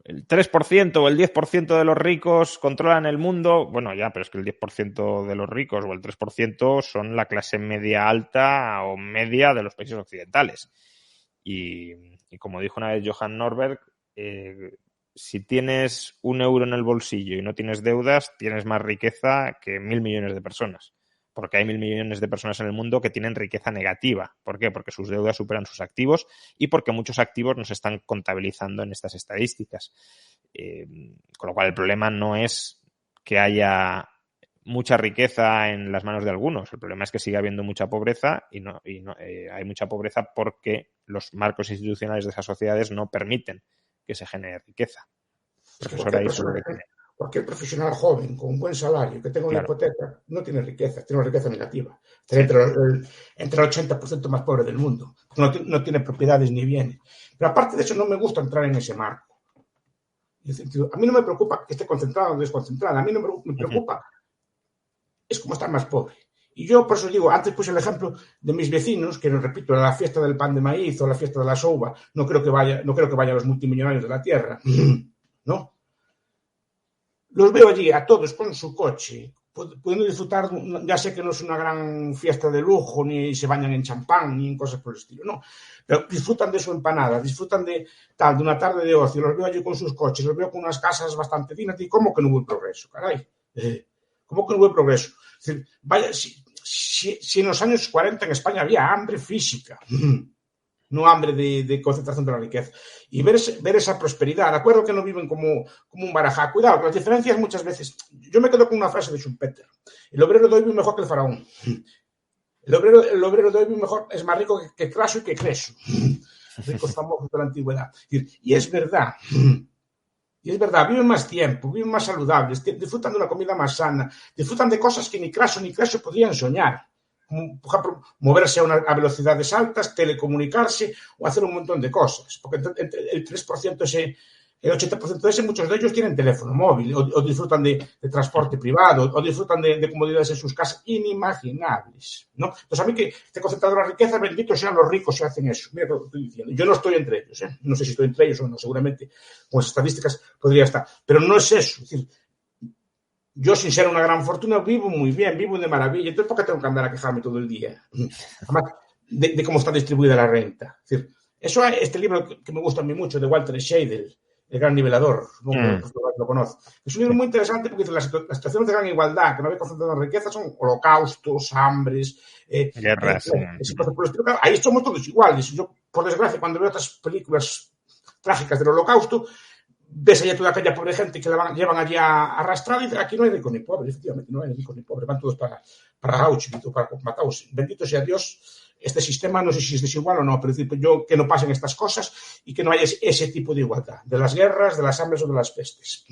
el 3% o el 10% de los ricos controlan el mundo. Bueno, ya, pero es que el 10% de los ricos o el 3% son la clase media alta o media de los países occidentales. Y como dijo una vez Johann Norberg, si tienes €1 en el bolsillo y no tienes deudas, tienes más riqueza que 1.000 millones de personas. Porque hay 1.000 millones de personas en el mundo que tienen riqueza negativa. ¿Por qué? Porque sus deudas superan sus activos y porque muchos activos no se están contabilizando en estas estadísticas. Con lo cual el problema no es que haya mucha riqueza en las manos de algunos. El problema es que sigue habiendo mucha pobreza y hay mucha pobreza porque los marcos institucionales de esas sociedades no permiten que se genere riqueza. Profesora, ahí sobre cualquier profesional joven con un buen salario que tenga una hipoteca no tiene riqueza, tiene una riqueza negativa. Entre el 80% más pobre del mundo. No tiene propiedades ni bienes. Pero aparte de eso, no me gusta entrar en ese marco. A mí no me preocupa que esté concentrado o desconcentrado. A mí no me preocupa. Es como estar más pobre. Y yo por eso digo, antes puse el ejemplo de mis vecinos, que repito, la fiesta del pan de maíz o la fiesta de la souba, no creo que vayan los multimillonarios de la tierra. ¿No? Los veo allí a todos con su coche, pudiendo disfrutar, ya sé que no es una gran fiesta de lujo, ni se bañan en champán, ni en cosas por el estilo, no. Pero disfrutan de su empanada, disfrutan de una tarde de ocio, los veo allí con sus coches, los veo con unas casas bastante dignas, y ¿cómo que no hubo progreso, caray? ¿Cómo que no hubo progreso? Es decir, vaya, si en los años 40 en España había hambre física, no hambre de concentración de la riqueza, y ver esa prosperidad, de acuerdo que no viven como un barajá. Cuidado, con las diferencias muchas veces. Yo me quedo con una frase de Schumpeter: el obrero de hoy vive mejor que el faraón. El obrero de hoy vive mejor, es más rico que Craso y que Creso, ricos famosos de la antigüedad. Y es verdad. Y es verdad, viven más tiempo, viven más saludables, disfrutan de una comida más sana, disfrutan de cosas que ni Craso ni Creso podían soñar. Como, por ejemplo, moverse a velocidades altas, telecomunicarse o hacer un montón de cosas. Porque el 3% el 80% de ese, muchos de ellos tienen teléfono móvil o disfrutan de transporte privado o disfrutan de comodidades en sus casas inimaginables, ¿no? Entonces, a mí que esté concentrado la riqueza, bendito sean los ricos si hacen eso. Mira lo que estoy diciendo. Yo no estoy entre ellos, ¿eh? No sé si estoy entre ellos o no, seguramente con las estadísticas podría estar. Pero no es eso. Es decir, yo, sin ser una gran fortuna, vivo muy bien, vivo de maravilla. Entonces, ¿por qué tengo que andar a quejarme todo el día? Además, de cómo está distribuida la renta. Es decir, este libro que me gusta a mí mucho, de Walter Scheidel, El gran nivelador, ¿no? Lo conozco. Es un libro muy interesante porque dice las situaciones de gran igualdad, que no había concentración de riqueza, son holocaustos, hambres, guerras. Ahí somos todos iguales. Yo, por desgracia, cuando veo otras películas trágicas del holocausto, ves allá toda aquella pobre gente que llevan allí arrastrada y aquí no hay rico ni pobre, efectivamente, no hay rico ni pobre, van todos para Auschwitz o para Mauthausen. Bendito sea Dios. Este sistema, no sé si es desigual o no, pero yo que no pasen estas cosas y que no haya ese tipo de igualdad, de las guerras, de las hambres o de las pestes.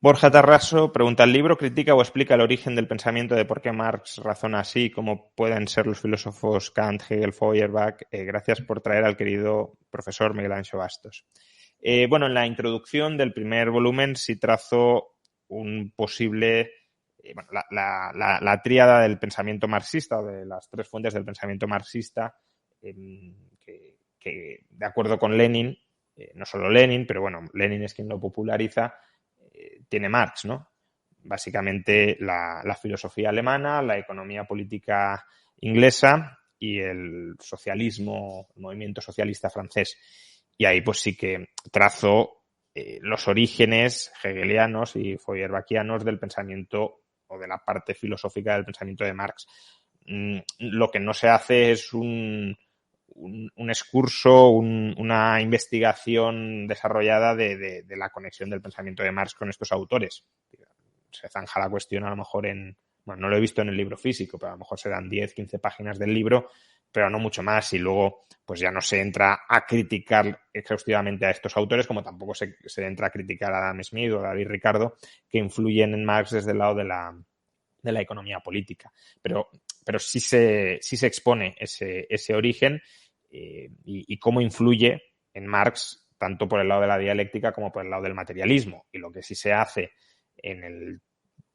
Borja Tarraso pregunta: ¿el libro critica o explica el origen del pensamiento de por qué Marx razona así, como pueden ser los filósofos Kant, Hegel, Feuerbach? Gracias por traer al querido profesor Miguel Anxo Bastos. Bueno, en la introducción del primer volumen sí trazo un posible... Bueno, la tríada del pensamiento marxista, o de las tres fuentes del pensamiento marxista, que de acuerdo con Lenin, no solo Lenin, pero bueno, Lenin es quien lo populariza, tiene Marx, ¿no? Básicamente la filosofía alemana, la economía política inglesa y el socialismo, el movimiento socialista francés. Y ahí pues sí que trazo los orígenes hegelianos y feuerbachianos del pensamiento o de la parte filosófica del pensamiento de Marx. Lo que no se hace es un excurso, una investigación desarrollada de la conexión del pensamiento de Marx con estos autores. Se zanja la cuestión a lo mejor bueno, no lo he visto en el libro físico, pero a lo mejor serán 10, 15 páginas del libro, pero no mucho más, y luego pues ya no se entra a criticar exhaustivamente a estos autores, como tampoco se entra a criticar a Adam Smith o a David Ricardo, que influyen en Marx desde el lado de la economía política. Pero sí se expone ese origen y cómo influye en Marx, tanto por el lado de la dialéctica como por el lado del materialismo. Y lo que sí se hace en el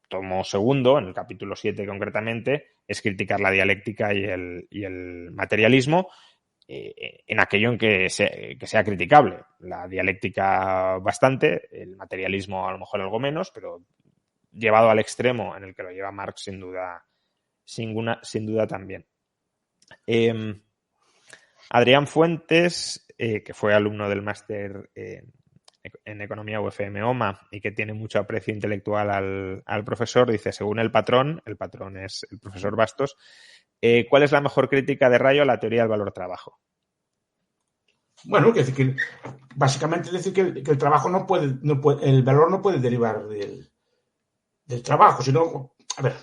tomo segundo, en el capítulo 7 concretamente, es criticar la dialéctica y el materialismo en aquello en que sea criticable. La dialéctica bastante, el materialismo a lo mejor algo menos, pero llevado al extremo en el que lo lleva Marx sin duda también. Adrián Fuentes, que fue alumno del máster en Economía UFM OMA y que tiene mucho aprecio intelectual al profesor, dice: según el patrón es el profesor Bastos, ¿cuál es la mejor crítica de Rayo a la teoría del valor-trabajo? Bueno, básicamente decir que el trabajo el valor no puede derivar del trabajo, sino, a ver,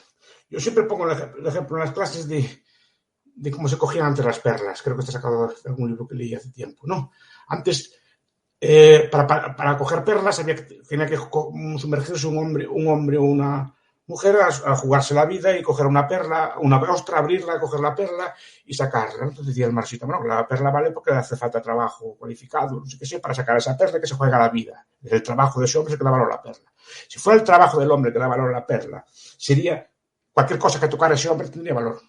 yo siempre pongo el ejemplo en las clases de cómo se cogían antes las perlas. Creo que está sacado de algún libro que leí hace tiempo, ¿no? Antes, para coger perlas tenía que sumergirse un hombre o una mujer a jugarse la vida y coger una perla, una ostra, abrirla, coger la perla y sacarla. Entonces decía el marxista: bueno, la perla vale porque le hace falta trabajo cualificado, no sé qué sé, para sacar esa perla que se juega la vida. El trabajo de ese hombre es el que da valor a la perla. Si fuera el trabajo del hombre que da valor a la perla, sería cualquier cosa que tocara ese hombre tendría valor.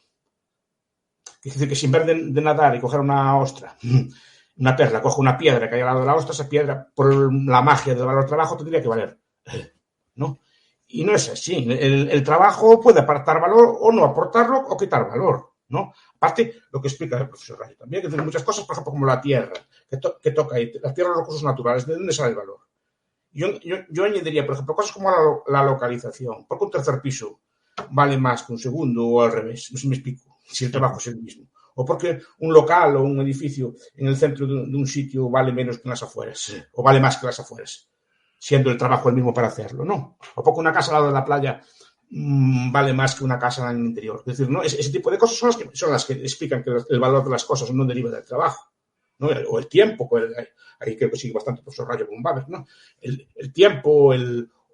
Es decir, que sin ver de nadar y coger una ostra, una perla, coge una piedra que hay al lado de la ostra, esa piedra, por la magia del valor trabajo, tendría que valer, ¿no? Y no es así. El trabajo puede aportar valor o no aportarlo o quitar valor, ¿no? Aparte, lo que explica el profesor Rayo también, que tiene muchas cosas, por ejemplo, como la tierra, que toca ahí, la tierra, los recursos naturales, ¿de dónde sale el valor? Yo añadiría, por ejemplo, cosas como la localización. Porque un tercer piso vale más que un segundo o al revés. No sé si me explico, si el trabajo es el mismo. O porque un local o un edificio en el centro de un sitio vale menos que en las afueras, o vale más que las afueras, siendo el trabajo el mismo para hacerlo, ¿no? O porque una casa al lado de la playa vale más que una casa en el interior. Es decir, ¿no? Ese tipo de cosas son las que explican que el valor de las cosas no deriva del trabajo, ¿no? O el tiempo, ahí creo que sigue bastante el profesor Rayo Bombaver, ¿no? El tiempo,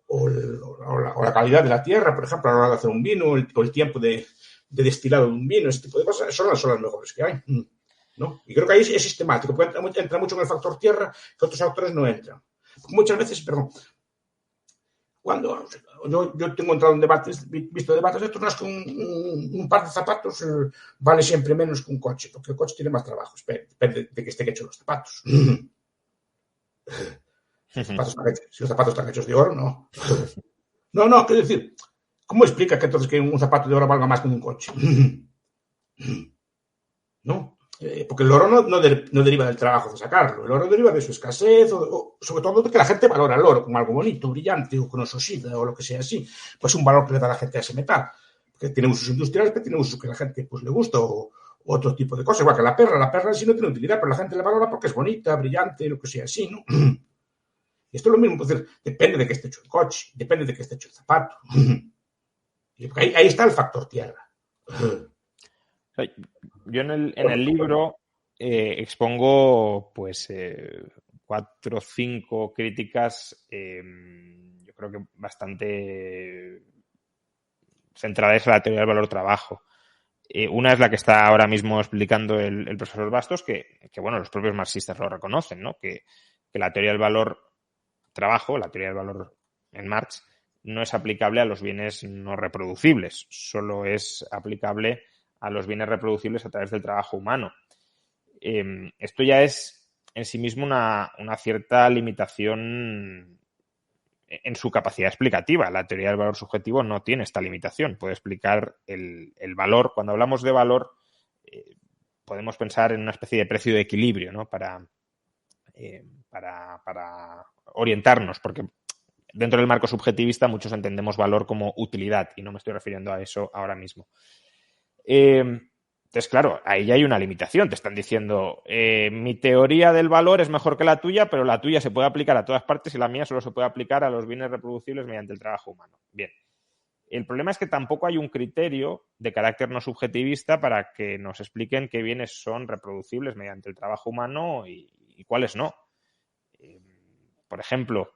o la calidad de la tierra, por ejemplo, a la hora de hacer un vino, o el tiempo de destilado de un vino, ese tipo de cosas, son las mejores que hay, ¿no? Y creo que ahí es sistemático, porque entra mucho en el factor tierra que otros autores no entran. Porque muchas veces, perdón, cuando yo tengo entrado en visto debates de estos, no es que un par de zapatos vale siempre menos que un coche, porque el coche tiene más trabajo, depende de que estén hechos los zapatos. Si los zapatos están hechos de oro, no. No, quiero decir, ¿cómo explica que entonces que un zapato de oro valga más que un coche? ¿No? Porque el oro no deriva del trabajo de sacarlo, el oro deriva de su escasez, o sobre todo de que la gente valora el oro como algo bonito, brillante, o que no se oxida, o lo que sea así. Pues un valor que le da a la gente a ese metal, que tiene usos industriales, pero tiene usos que a la gente pues, le gusta, o otro tipo de cosas. Igual que la perla en sí no tiene utilidad, pero la gente le valora porque es bonita, brillante, lo que sea así, ¿no? Y esto es lo mismo, pues, depende de que esté hecho el coche, depende de que esté hecho el zapato. Y ahí está el factor tierra. Yo en el libro expongo pues 4 o 5 críticas yo creo que bastante centradas en la teoría del valor-trabajo. Una es la que está ahora mismo explicando el profesor Bastos, que bueno, los propios marxistas lo reconocen, ¿no? Que la teoría del valor-trabajo, la teoría del valor en Marx, no es aplicable a los bienes no reproducibles, solo es aplicable a los bienes reproducibles a través del trabajo humano. Esto ya es en sí mismo una cierta limitación en su capacidad explicativa. La teoría del valor subjetivo no tiene esta limitación. Puede explicar el valor. Cuando hablamos de valor, podemos pensar en una especie de precio de equilibrio, ¿no? Para orientarnos, porque dentro del marco subjetivista muchos entendemos valor como utilidad y no me estoy refiriendo a eso ahora mismo. Entonces, claro, ahí ya hay una limitación. Te están diciendo, mi teoría del valor es mejor que la tuya, pero la tuya se puede aplicar a todas partes y la mía solo se puede aplicar a los bienes reproducibles mediante el trabajo humano. Bien. El problema es que tampoco hay un criterio de carácter no subjetivista para que nos expliquen qué bienes son reproducibles mediante el trabajo humano y cuáles no. Por ejemplo,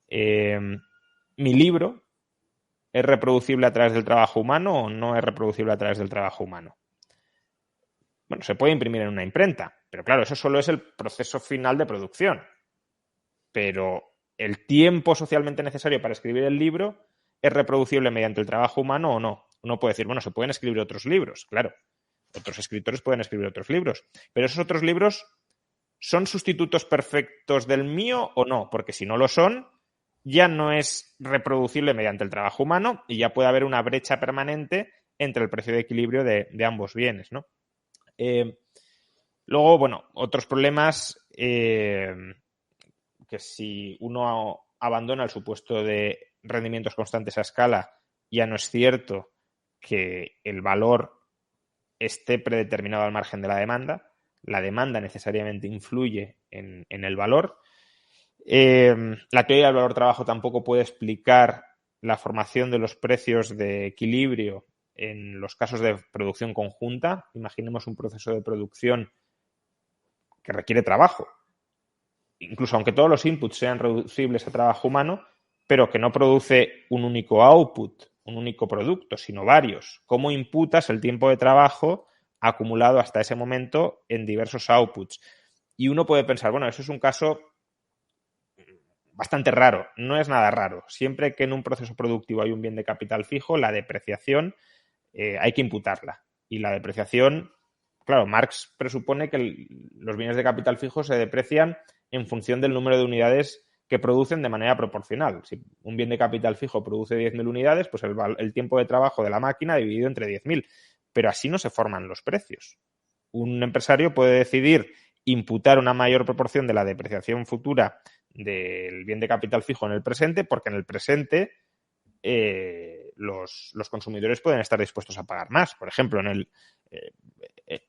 mi libro ¿es reproducible a través del trabajo humano o no es reproducible a través del trabajo humano? Bueno, se puede imprimir en una imprenta, pero claro, eso solo es el proceso final de producción. Pero el tiempo socialmente necesario para escribir el libro ¿es reproducible mediante el trabajo humano o no? Uno puede decir, bueno, se pueden escribir otros libros, claro. Otros escritores pueden escribir otros libros. Pero esos otros libros ¿son sustitutos perfectos del mío o no? Porque si no lo son, ya no es reproducible mediante el trabajo humano y ya puede haber una brecha permanente entre el precio de equilibrio de ambos bienes, ¿no? Luego, bueno, otros problemas que si uno abandona el supuesto de rendimientos constantes a escala, ya no es cierto que el valor esté predeterminado al margen de la demanda. La demanda necesariamente influye en el valor. La teoría del valor-trabajo tampoco puede explicar la formación de los precios de equilibrio en los casos de producción conjunta. Imaginemos un proceso de producción que requiere trabajo, incluso aunque todos los inputs sean reducibles a trabajo humano, pero que no produce un único output, un único producto, sino varios. ¿Cómo imputas el tiempo de trabajo acumulado hasta ese momento en diversos outputs? Y uno puede pensar, bueno, eso es un caso bastante raro. No es nada raro. Siempre que en un proceso productivo hay un bien de capital fijo, la depreciación hay que imputarla. Y la depreciación, claro, Marx presupone que los bienes de capital fijo se deprecian en función del número de unidades que producen de manera proporcional. Si un bien de capital fijo produce 10.000 unidades, pues el tiempo de trabajo de la máquina dividido entre 10.000. Pero así no se forman los precios. Un empresario puede decidir imputar una mayor proporción de la depreciación futura del bien de capital fijo en el presente, porque en el presente los consumidores pueden estar dispuestos a pagar más. Por ejemplo, en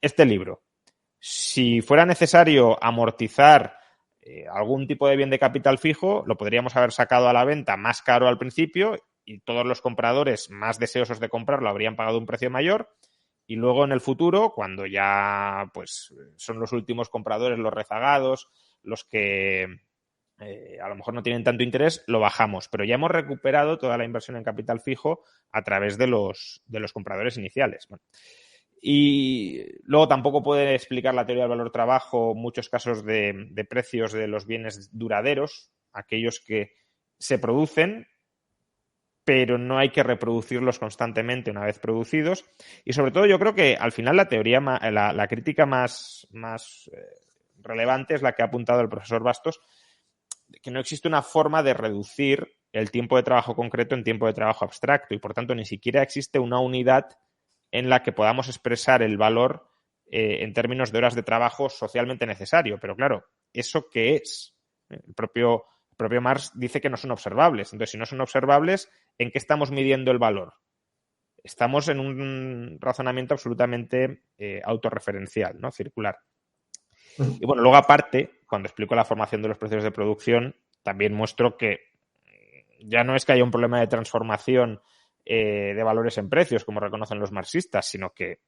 este libro, si fuera necesario amortizar algún tipo de bien de capital fijo, lo podríamos haber sacado a la venta más caro al principio y todos los compradores más deseosos de comprarlo habrían pagado un precio mayor, y luego en el futuro, cuando ya pues son los últimos compradores, los rezagados, los que a lo mejor no tienen tanto interés, lo bajamos, pero ya hemos recuperado toda la inversión en capital fijo a través de los compradores iniciales. Bueno, y luego tampoco puede explicar la teoría del valor trabajo muchos casos de precios de los bienes duraderos, aquellos que se producen, pero no hay que reproducirlos constantemente una vez producidos. Y sobre todo yo creo que al final la teoría, la crítica más relevante es la que ha apuntado el profesor Bastos, que no existe una forma de reducir el tiempo de trabajo concreto en tiempo de trabajo abstracto y por tanto ni siquiera existe una unidad en la que podamos expresar el valor en términos de horas de trabajo socialmente necesario. Pero claro, ¿eso qué es? El propio Marx dice que no son observables. Entonces, si no son observables, ¿en qué estamos midiendo el valor? Estamos en un razonamiento absolutamente autorreferencial, ¿no? Circular. Y bueno, luego aparte, cuando explico la formación de los precios de producción, también muestro que ya no es que haya un problema de transformación de valores en precios, como reconocen los marxistas, sino que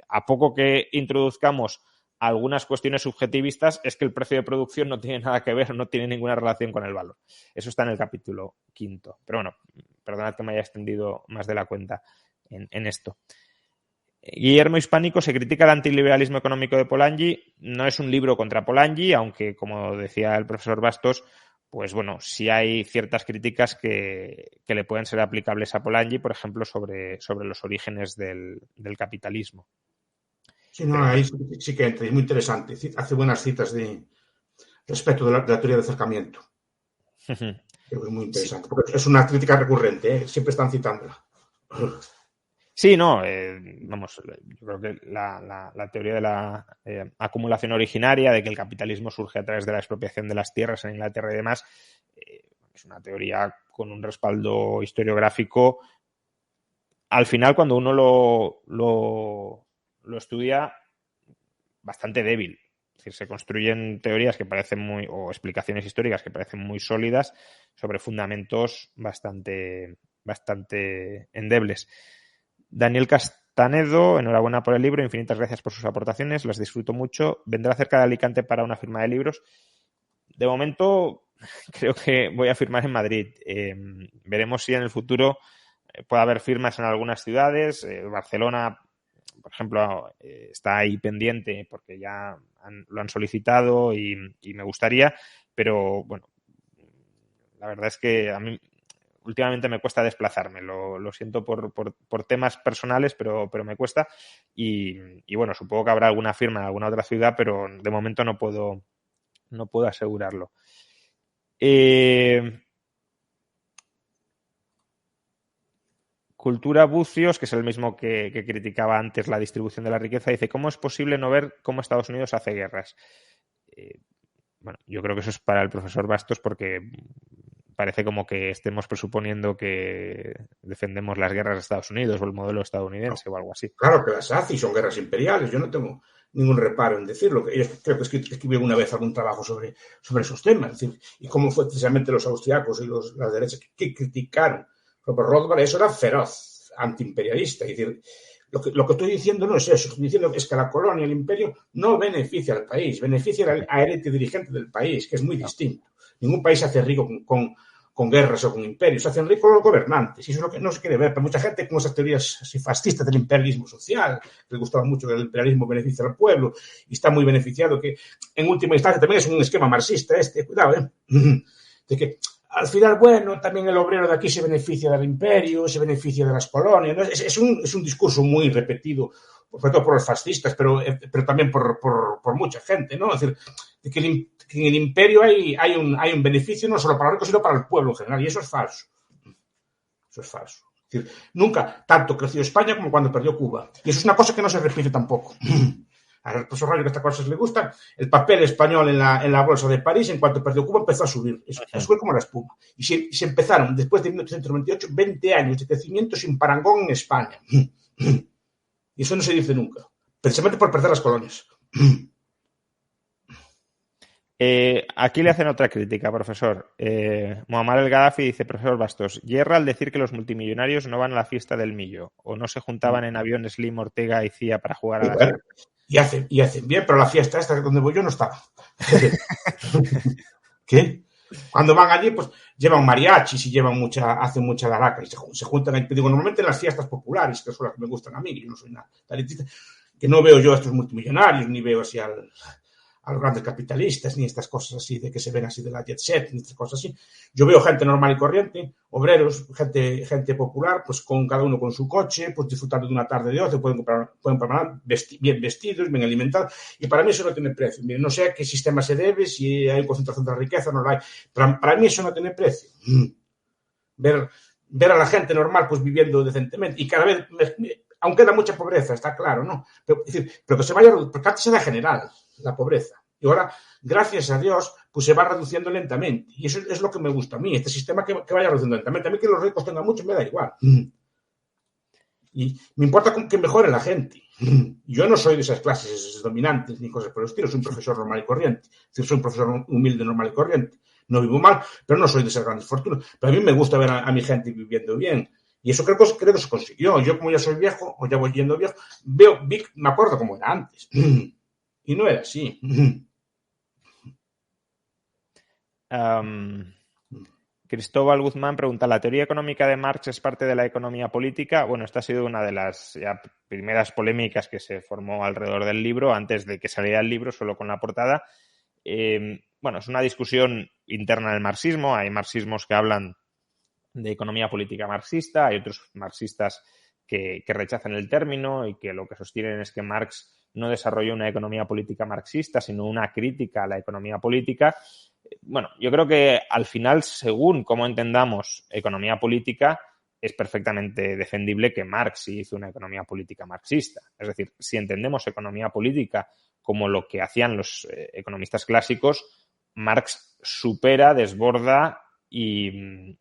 a poco que introduzcamos algunas cuestiones subjetivistas, es que el precio de producción no tiene nada que ver, no tiene ninguna relación con el valor. Eso está en el capítulo 5. Pero bueno, perdonad que me haya extendido más de la cuenta en esto. Guillermo Hispánico se critica el antiliberalismo económico de Polanyi. No es un libro contra Polanyi, aunque, como decía el profesor Bastos, pues bueno, sí hay ciertas críticas que le pueden ser aplicables a Polanyi, por ejemplo, sobre los orígenes del capitalismo. Sí, no, ahí sí que entra, es muy interesante. Hace buenas citas respecto de la teoría de acercamiento. Creo que es muy interesante, porque es una crítica recurrente, siempre están citándola. Sí, no, vamos, yo creo que la teoría de la acumulación originaria, de que el capitalismo surge a través de la expropiación de las tierras en Inglaterra y demás, es una teoría con un respaldo historiográfico. Al final, cuando uno lo estudia, bastante débil. Es decir, se construyen teorías que parecen o explicaciones históricas que parecen muy sólidas sobre fundamentos bastante endebles. Daniel Castanedo, enhorabuena por el libro, infinitas gracias por sus aportaciones, las disfruto mucho. Vendrá cerca de Alicante para una firma de libros. De momento, creo que voy a firmar en Madrid. Veremos si en el futuro puede haber firmas en algunas ciudades. Barcelona, por ejemplo, está ahí pendiente porque ya lo han solicitado y me gustaría, pero bueno, la verdad es que a mí últimamente me cuesta desplazarme, lo siento por temas personales, pero me cuesta y bueno, supongo que habrá alguna firma en alguna otra ciudad, pero de momento no puedo asegurarlo. Cultura Bucios, que es el mismo que criticaba antes la distribución de la riqueza, dice: ¿cómo es posible no ver cómo Estados Unidos hace guerras? Bueno, yo creo que eso es para el profesor Bastos porque parece como que estemos presuponiendo que defendemos las guerras de Estados Unidos o el modelo estadounidense o algo así. Claro que las hace y son guerras imperiales, yo no tengo ningún reparo en decirlo. Yo creo que escribí una vez algún trabajo sobre esos temas, es decir, y cómo fue precisamente los austriacos y las derechas que criticaron. Pero por Rothbard eso era feroz, antiimperialista. Es decir, lo que estoy diciendo no es eso. Estoy diciendo es que la colonia, el imperio, no beneficia al país, beneficia al élite dirigente del país, que es muy distinto. Ningún país se hace rico con guerras o con imperios, se hacen ricos los gobernantes. Y eso es lo que no se quiere ver. Pero mucha gente con esas teorías así fascistas del imperialismo social, que les gustaba mucho que el imperialismo beneficia al pueblo y está muy beneficiado, que en última instancia también es un esquema marxista cuidado, de que al final, bueno, también el obrero de aquí se beneficia del imperio, se beneficia de las colonias, ¿no? Es un discurso muy repetido, sobre todo por los fascistas, pero también por mucha gente, ¿no? Es decir, de que en el imperio hay un beneficio no solo para los ricos, sino para el pueblo en general, y eso es falso. Eso es falso. Es decir, nunca tanto creció España como cuando perdió Cuba. Y eso es una cosa que no se repite tampoco. al profesor Rayo que estas cosas le gustan, el papel español en la bolsa de París, en cuanto perdió Cuba, empezó a subir. Eso fue como la espuma. Y se empezaron, después de 1898, 20 años de crecimiento sin parangón en España. Y eso no se dice nunca. Precisamente por perder las colonias. Aquí le hacen otra crítica, profesor. Muammar el Gaddafi dice, profesor Bastos, yerra al decir que los multimillonarios no van a la fiesta del millo o no se juntaban en avión Slim, Ortega y Cía para jugar a las cartas. Y hacen bien, pero la fiesta esta donde voy yo no estaba. ¿Qué? Cuando van allí, pues llevan mariachis y hacen mucha daraca y se juntan. Digo, normalmente en las fiestas populares, que son las que me gustan a mí, yo no soy nada talentista, que no veo yo a estos multimillonarios, ni veo así a los grandes capitalistas, ni estas cosas así de que se ven así de la jet set, ni estas cosas así. Yo veo gente normal y corriente, obreros, gente popular, pues con cada uno con su coche, pues disfrutando de una tarde de ocio, pueden comprar bien vestidos, bien alimentados, y para mí eso no tiene precio. Mire, no sé a qué sistema se debe, si hay concentración de la riqueza o no la hay, pero para mí eso no tiene precio. Ver a la gente normal pues viviendo decentemente, y cada vez, aunque queda mucha pobreza, está claro, ¿no? Pero que se vaya, porque antes era general la pobreza. Y ahora, gracias a Dios, pues se va reduciendo lentamente. Y eso es lo que me gusta a mí, este sistema que vaya reduciendo lentamente. A mí que los ricos tengan mucho me da igual. Y me importa que mejore la gente. Yo no soy de esas clases dominantes ni cosas por el estilo. Soy un profesor normal y corriente. Es decir, soy un profesor humilde, normal y corriente. No vivo mal, pero no soy de esas grandes fortunas. Pero a mí me gusta ver a mi gente viviendo bien. Y eso creo que se consiguió. Yo, como ya soy viejo, o ya voy yendo viejo, me acuerdo cómo era antes. Y no era así. Cristóbal Guzmán pregunta, ¿la teoría económica de Marx es parte de la economía política? Bueno, esta ha sido una de las primeras polémicas que se formó alrededor del libro, antes de que saliera el libro, solo con la portada. Bueno, es una discusión interna del marxismo. Hay marxismos que hablan de economía política marxista, hay otros marxistas que rechazan el término y que lo que sostienen es que Marx no desarrolló una economía política marxista, sino una crítica a la economía política. Bueno, yo creo que al final, según cómo entendamos economía política, es perfectamente defendible que Marx hizo una economía política marxista. Es decir, si entendemos economía política como lo que hacían los economistas clásicos, Marx supera, desborda y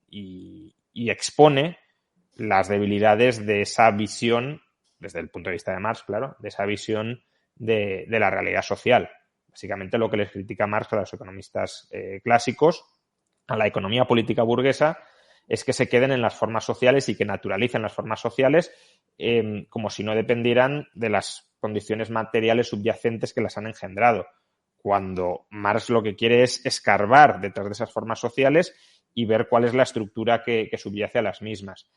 expone las debilidades de esa visión, desde el punto de vista de Marx, claro, de esa visión de la realidad social. Básicamente lo que les critica Marx a los economistas clásicos, a la economía política burguesa, es que se queden en las formas sociales y que naturalicen las formas sociales como si no dependieran de las condiciones materiales subyacentes que las han engendrado. Cuando Marx lo que quiere es escarbar detrás de esas formas sociales y ver cuál es la estructura que subyace a las mismas.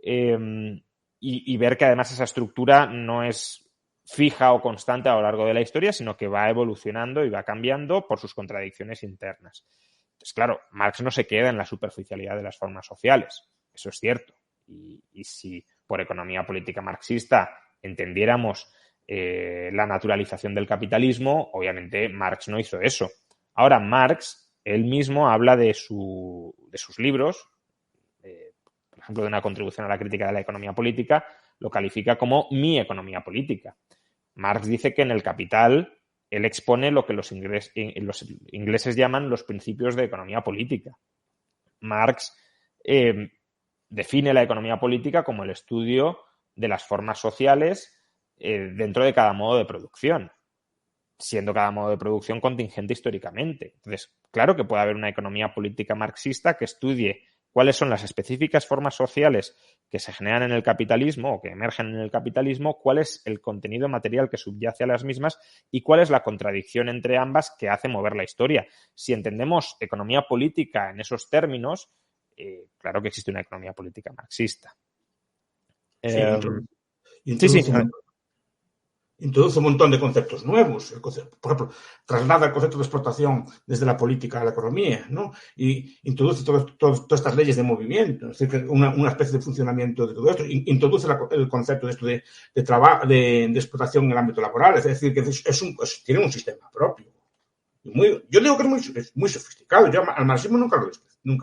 Y ver que además esa estructura no es fija o constante a lo largo de la historia, sino que va evolucionando y va cambiando por sus contradicciones internas. Entonces, claro, Marx no se queda en la superficialidad de las formas sociales, eso es cierto. Y si por economía política marxista entendiéramos la naturalización del capitalismo, obviamente Marx no hizo eso. Ahora, Marx, él mismo habla de sus libros, por ejemplo, de una contribución a la crítica de la economía política, lo califica como mi economía política. Marx dice que en el Capital él expone lo que los ingleses llaman los principios de economía política. Marx define la economía política como el estudio de las formas sociales dentro de cada modo de producción, siendo cada modo de producción contingente históricamente. Entonces, claro que puede haber una economía política marxista que estudie cuáles son las específicas formas sociales que se generan en el capitalismo o que emergen en el capitalismo, cuál es el contenido material que subyace a las mismas y cuál es la contradicción entre ambas que hace mover la historia. Si entendemos economía política en esos términos, claro que existe una economía política marxista. Introduce un montón de conceptos nuevos. Por ejemplo, traslada el concepto de explotación desde la política a la economía, ¿no? Y introduce todas estas leyes de movimiento, es decir, una especie de funcionamiento de todo esto. Introduce el concepto de esto de explotación en el ámbito laboral, es decir, que tiene un sistema propio. Yo digo que es muy sofisticado. Yo al marxismo nunca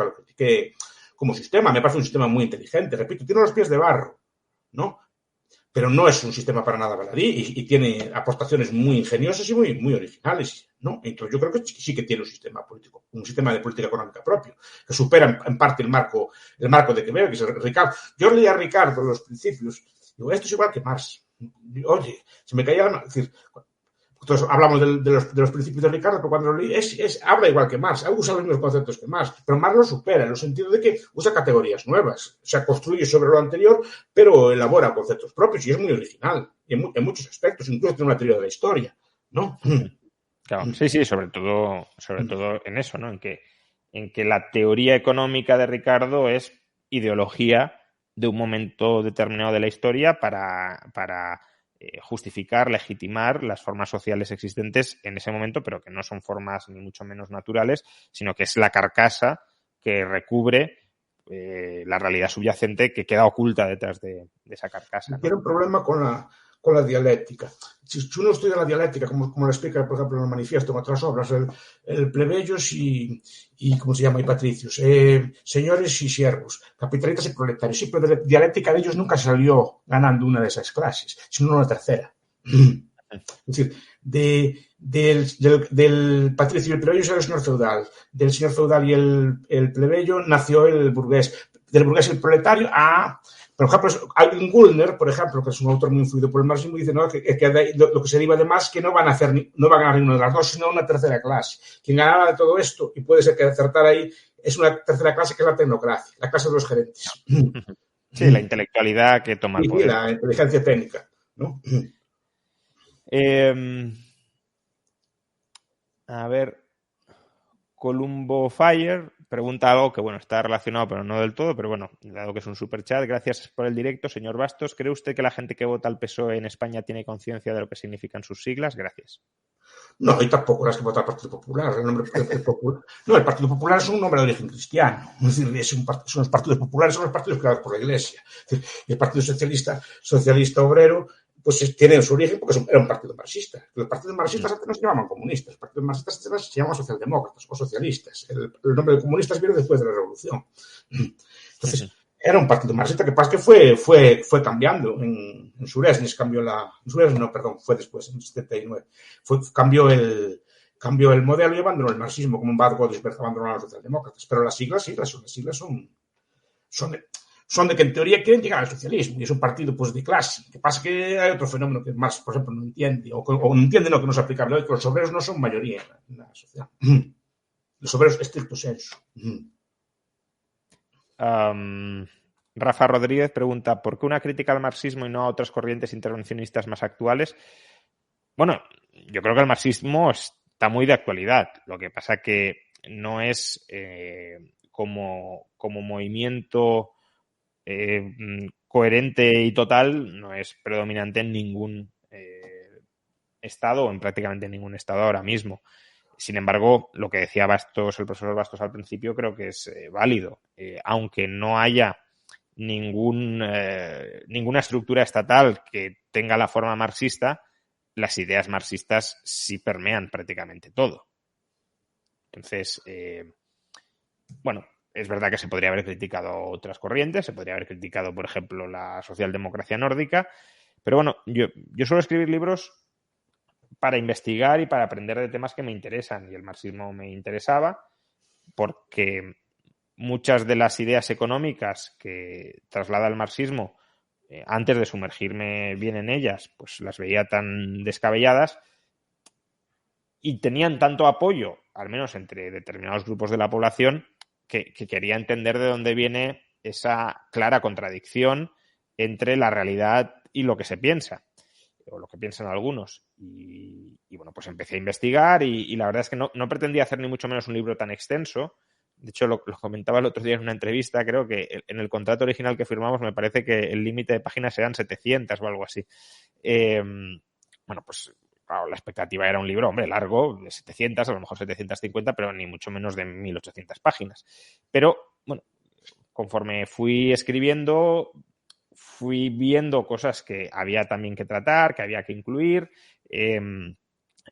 lo critiqué como sistema. Me parece un sistema muy inteligente. Repito, tiene los pies de barro, ¿no? pero no es un sistema para nada baladí y tiene aportaciones muy ingeniosas y muy originales, ¿no? Entonces yo creo que sí que tiene un sistema político, un sistema de política económica propio, que supera en parte el marco de Quevedo, que es Ricardo. Yo leí a Ricardo los principios, digo, esto es igual que Marx. Oye, se me caía la mano. Es decir, entonces hablamos de los principios de Ricardo, pero cuando lo leí habla igual que Marx, usa los mismos conceptos que Marx, pero Marx lo supera en el sentido de que usa categorías nuevas, o sea, construye sobre lo anterior, pero elabora conceptos propios y es muy original en muchos aspectos, incluso tiene una teoría de la historia, ¿no? Claro, sí, sobre todo en eso, ¿no? En que la teoría económica de Ricardo es ideología de un momento determinado de la historia para justificar, legitimar las formas sociales existentes en ese momento, pero que no son formas ni mucho menos naturales, sino que es la carcasa que recubre la realidad subyacente que queda oculta detrás de esa carcasa, ¿no? Tiene un problema con la dialéctica. Si uno estudia la dialéctica, como lo explica, por ejemplo, en el manifiesto, en otras obras, el plebeyos y ¿cómo se llama? Y patricios, señores y siervos, capitalistas y proletarios. Sí, pero de la dialéctica de ellos nunca salió ganando una de esas clases, sino una tercera. Es decir, del patricio y el plebeyo era el señor feudal, del señor feudal y el plebeyo nació el burgués, del burgués el proletario. Por ejemplo, Alvin Gullner, por ejemplo, que es un autor muy influido por el marxismo, dice, ¿no?, que lo que se deriva de más que no va a ganar ninguna de las dos, sino una tercera clase. Quien ganará de todo esto, y puede ser que acertar ahí, es una tercera clase que es la tecnocracia, la clase de los gerentes. Sí, la intelectualidad que toma el poder. Y la inteligencia técnica, ¿no? A ver, Columbo Fire pregunta algo que, bueno, está relacionado, pero no del todo, pero bueno, dado que es un superchat, gracias por el directo. Señor Bastos, ¿cree usted que la gente que vota al PSOE en España tiene conciencia de lo que significan sus siglas? Gracias. No, y tampoco las que vota el Partido Popular. El Partido Popular es un nombre de origen cristiano. Es decir, son los partidos populares, son los partidos creados por la Iglesia. Es decir, el Partido Socialista Obrero, pues tiene su origen porque era un partido marxista. Los partidos marxistas antes no se llamaban comunistas. Los partidos marxistas se llamaban socialdemócratas o socialistas. El nombre de comunistas viene después de la Revolución. Entonces, era un partido marxista que pasa que fue cambiando. En Suresnes cambió fue después, en 79. Cambió el modelo y abandonó el marxismo, como un barco abandonó a los socialdemócratas. Pero las siglas son de que en teoría quieren llegar al socialismo y es un partido pues de clase. Que pasa que hay otro fenómeno que Marx, por ejemplo, no entiende o no entiende, que no es aplicable hoy, que los obreros no son mayoría en la sociedad. Los obreros estricto sensu. Rafa Rodríguez pregunta, ¿por qué una crítica al marxismo y no a otras corrientes intervencionistas más actuales? Bueno, yo creo que el marxismo está muy de actualidad. Lo que pasa que no es como movimiento coherente y total, no es predominante en ningún estado o en prácticamente ningún estado ahora mismo. Sin embargo, lo que decía el profesor Bastos al principio, creo que es válido. Aunque no haya ninguna estructura estatal que tenga la forma marxista, las ideas marxistas sí permean prácticamente todo. Entonces, bueno, es verdad que se podría haber criticado otras corrientes, se podría haber criticado, por ejemplo, la socialdemocracia nórdica, pero bueno, yo suelo escribir libros para investigar y para aprender de temas que me interesan, y el marxismo me interesaba porque muchas de las ideas económicas que traslada el marxismo, antes de sumergirme bien en ellas, pues las veía tan descabelladas y tenían tanto apoyo, al menos entre determinados grupos de la población, que quería entender de dónde viene esa clara contradicción entre la realidad y lo que se piensa, o lo que piensan algunos. Y bueno, pues empecé a investigar y la verdad es que no pretendía hacer ni mucho menos un libro tan extenso. De hecho, lo comentaba el otro día en una entrevista, creo que en el contrato original que firmamos me parece que el límite de páginas eran 700 o algo así. Bueno, pues claro, la expectativa era un libro, hombre, largo, de 700, a lo mejor 750, pero ni mucho menos de 1800 páginas. Pero, bueno, conforme fui escribiendo, fui viendo cosas que había también que tratar, que había que incluir.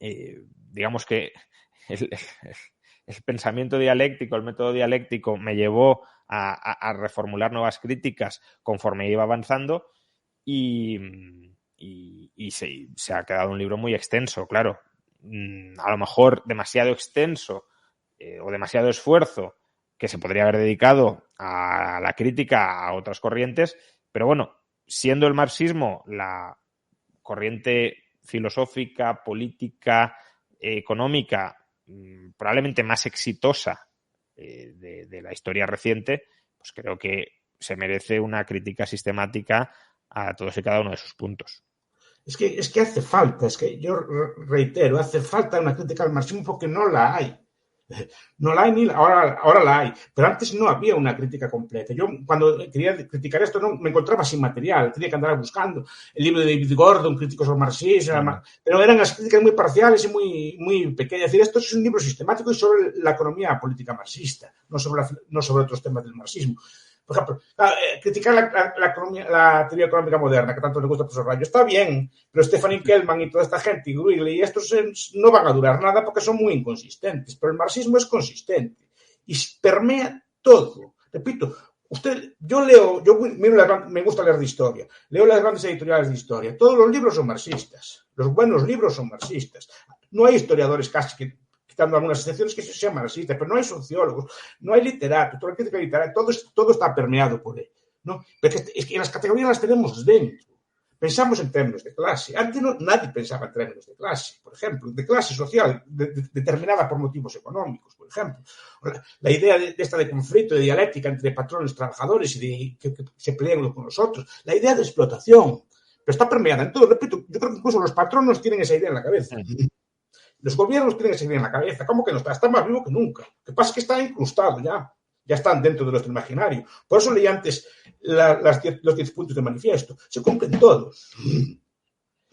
Digamos que el pensamiento dialéctico, el método dialéctico me llevó a reformular nuevas críticas conforme iba avanzando y se ha quedado un libro muy extenso, claro. A lo mejor demasiado extenso o demasiado esfuerzo que se podría haber dedicado a la crítica a otras corrientes, pero bueno, siendo el marxismo la corriente filosófica, política, económica, probablemente más exitosa de la historia reciente, pues creo que se merece una crítica sistemática a todos y cada uno de sus puntos. Es que hace falta, es que yo reitero, hace falta una crítica al marxismo porque no la hay. No la hay ahora la hay, pero antes no había una crítica completa. Yo cuando quería criticar esto no me encontraba sin material, tenía que andar buscando el libro de David Gordon, Críticos al marxismo, pero eran las críticas muy parciales y muy pequeñas. Es decir, esto es un libro sistemático y sobre la economía política marxista, no sobre otros temas del marxismo. Por ejemplo, criticar la teoría económica moderna, que tanto le gusta al profesor Rayo, está bien, pero Stephanie Kelman y toda esta gente, y Wrigley, estos no van a durar nada porque son muy inconsistentes. Pero el marxismo es consistente y permea todo. Repito, me gusta leer de historia, leo las grandes editoriales de historia. Todos los libros son marxistas, los buenos libros son marxistas. No hay historiadores casi que, quitando algunas excepciones, que sean marxistas, pero no hay sociólogos, no hay literatos, toda la crítica literaria, todo está permeado por él, ¿no? Pero es que las categorías las tenemos dentro. Pensamos en términos de clase. Antes nadie pensaba en términos de clase, por ejemplo, de clase social, determinada por motivos económicos, por ejemplo. La idea de esta de conflicto, de dialéctica entre patrones y trabajadores y que se peleen unos con los otros. La idea de explotación, pero está permeada en todo. Repito, yo creo que incluso los patronos tienen esa idea en la cabeza. Los gobiernos tienen esa idea en la cabeza. ¿Cómo que no está? Está más vivo que nunca. Lo que pasa es que está incrustado ya. Ya están dentro de nuestro imaginario. Por eso leí antes los 10 puntos de manifiesto. Se cumplen todos.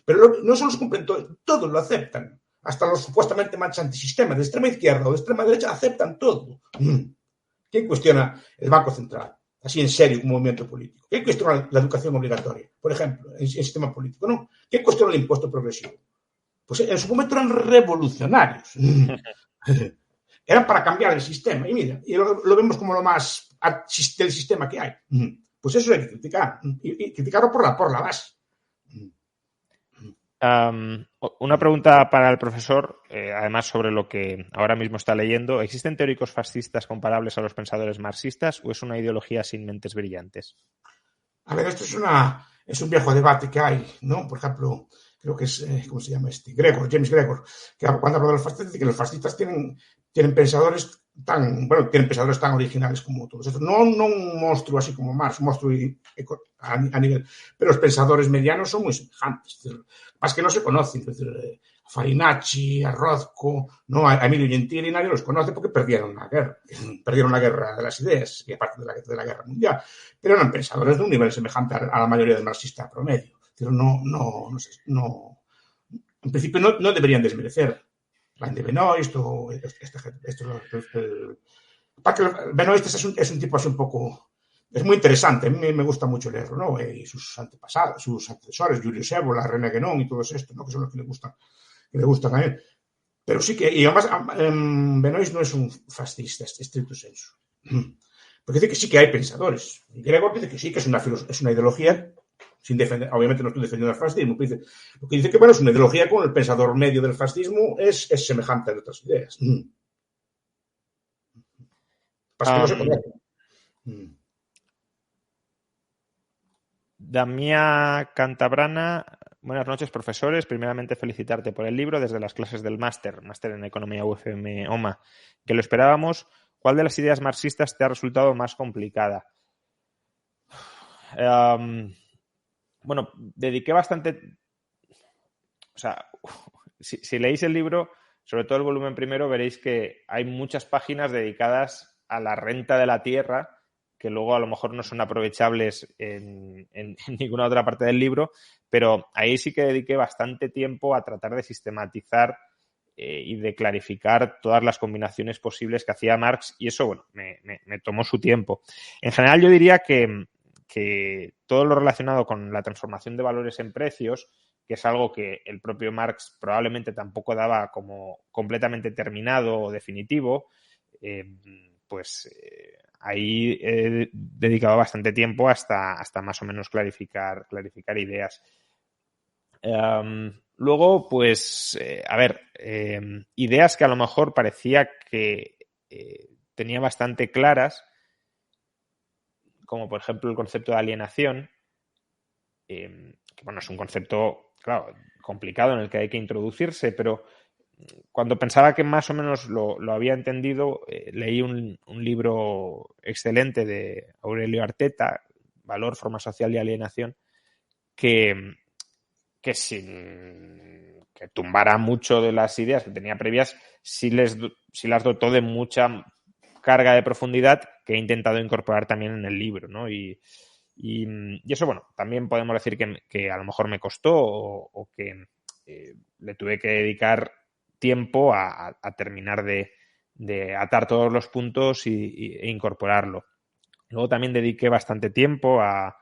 Pero no solo se cumplen todos lo aceptan. Hasta los supuestamente más antisistemas, de extrema izquierda o de extrema derecha, aceptan todo. ¿Quién cuestiona el Banco Central? Así en serio, como movimiento político. ¿Quién cuestiona la educación obligatoria? Por ejemplo, en sistema político. No. ¿Quién cuestiona el impuesto progresivo? Pues en su momento eran revolucionarios. Eran para cambiar el sistema. Y mira, y lo vemos como lo más del sistema que hay. Pues eso hay que criticar. Y criticarlo por la base. Una pregunta para el profesor, además sobre lo que ahora mismo está leyendo. ¿Existen teóricos fascistas comparables a los pensadores marxistas o es una ideología sin mentes brillantes? A ver, esto es un viejo debate que hay, ¿no? Por ejemplo, creo que es, ¿cómo se llama este? James Gregor, que cuando habla de los fascistas, dice que los fascistas tienen pensadores tienen pensadores tan originales como todos estos. No un monstruo así como Marx, un monstruo a nivel, pero los pensadores medianos son muy semejantes. Es decir, más que no se conocen, es decir, a Farinacci, a Rothko, ¿no? A Emilio Gentili, nadie los conoce porque perdieron la guerra de las ideas y aparte de la guerra mundial, pero eran pensadores de un nivel semejante a la mayoría del marxista promedio. Es decir, en principio no deberían desmerecer de Benoist o Benoist es un tipo así un poco, es muy interesante, a mí me gusta mucho leerlo, ¿no? Y sus antecesores, Julius Evola, René Guénon y todos estos, ¿no? Que son los que le gustan a él. Pero sí que, y además Benoist no es un fascista estricto sensu, porque dice que sí que hay pensadores, y Gregor dice que sí que es una ideología sin defender, obviamente no estoy defendiendo el fascismo, lo que dice que bueno, es una ideología con el pensador medio del fascismo es semejante a otras ideas. Pasa que no se conoce. Damia Cantabrana, buenas noches, profesores. Primeramente, felicitarte por el libro desde las clases del máster en Economía UFM OMA, que lo esperábamos. ¿Cuál de las ideas marxistas te ha resultado más complicada? Bueno, dediqué bastante... O sea, si leéis el libro, sobre todo el volumen primero, veréis que hay muchas páginas dedicadas a la renta de la tierra que luego a lo mejor no son aprovechables en ninguna otra parte del libro, pero ahí sí que dediqué bastante tiempo a tratar de sistematizar y de clarificar todas las combinaciones posibles que hacía Marx, y eso, bueno, me tomó su tiempo. En general yo diría que todo lo relacionado con la transformación de valores en precios, que es algo que el propio Marx probablemente tampoco daba como completamente terminado o definitivo, ahí he dedicado bastante tiempo hasta más o menos clarificar ideas. Luego, pues, ideas que a lo mejor parecía que tenía bastante claras, como por ejemplo el concepto de alienación, que bueno, es un concepto, claro, complicado en el que hay que introducirse, pero cuando pensaba que más o menos lo había entendido, leí un libro excelente de Aurelio Arteta, Valor, Forma Social y Alienación, que sin que tumbara mucho de las ideas que tenía previas, sí las dotó de mucha carga de profundidad que he intentado incorporar también en el libro, ¿no? Y eso, bueno, también podemos decir que a lo mejor me costó o que le tuve que dedicar tiempo a terminar de atar todos los puntos e incorporarlo. Luego también dediqué bastante tiempo a...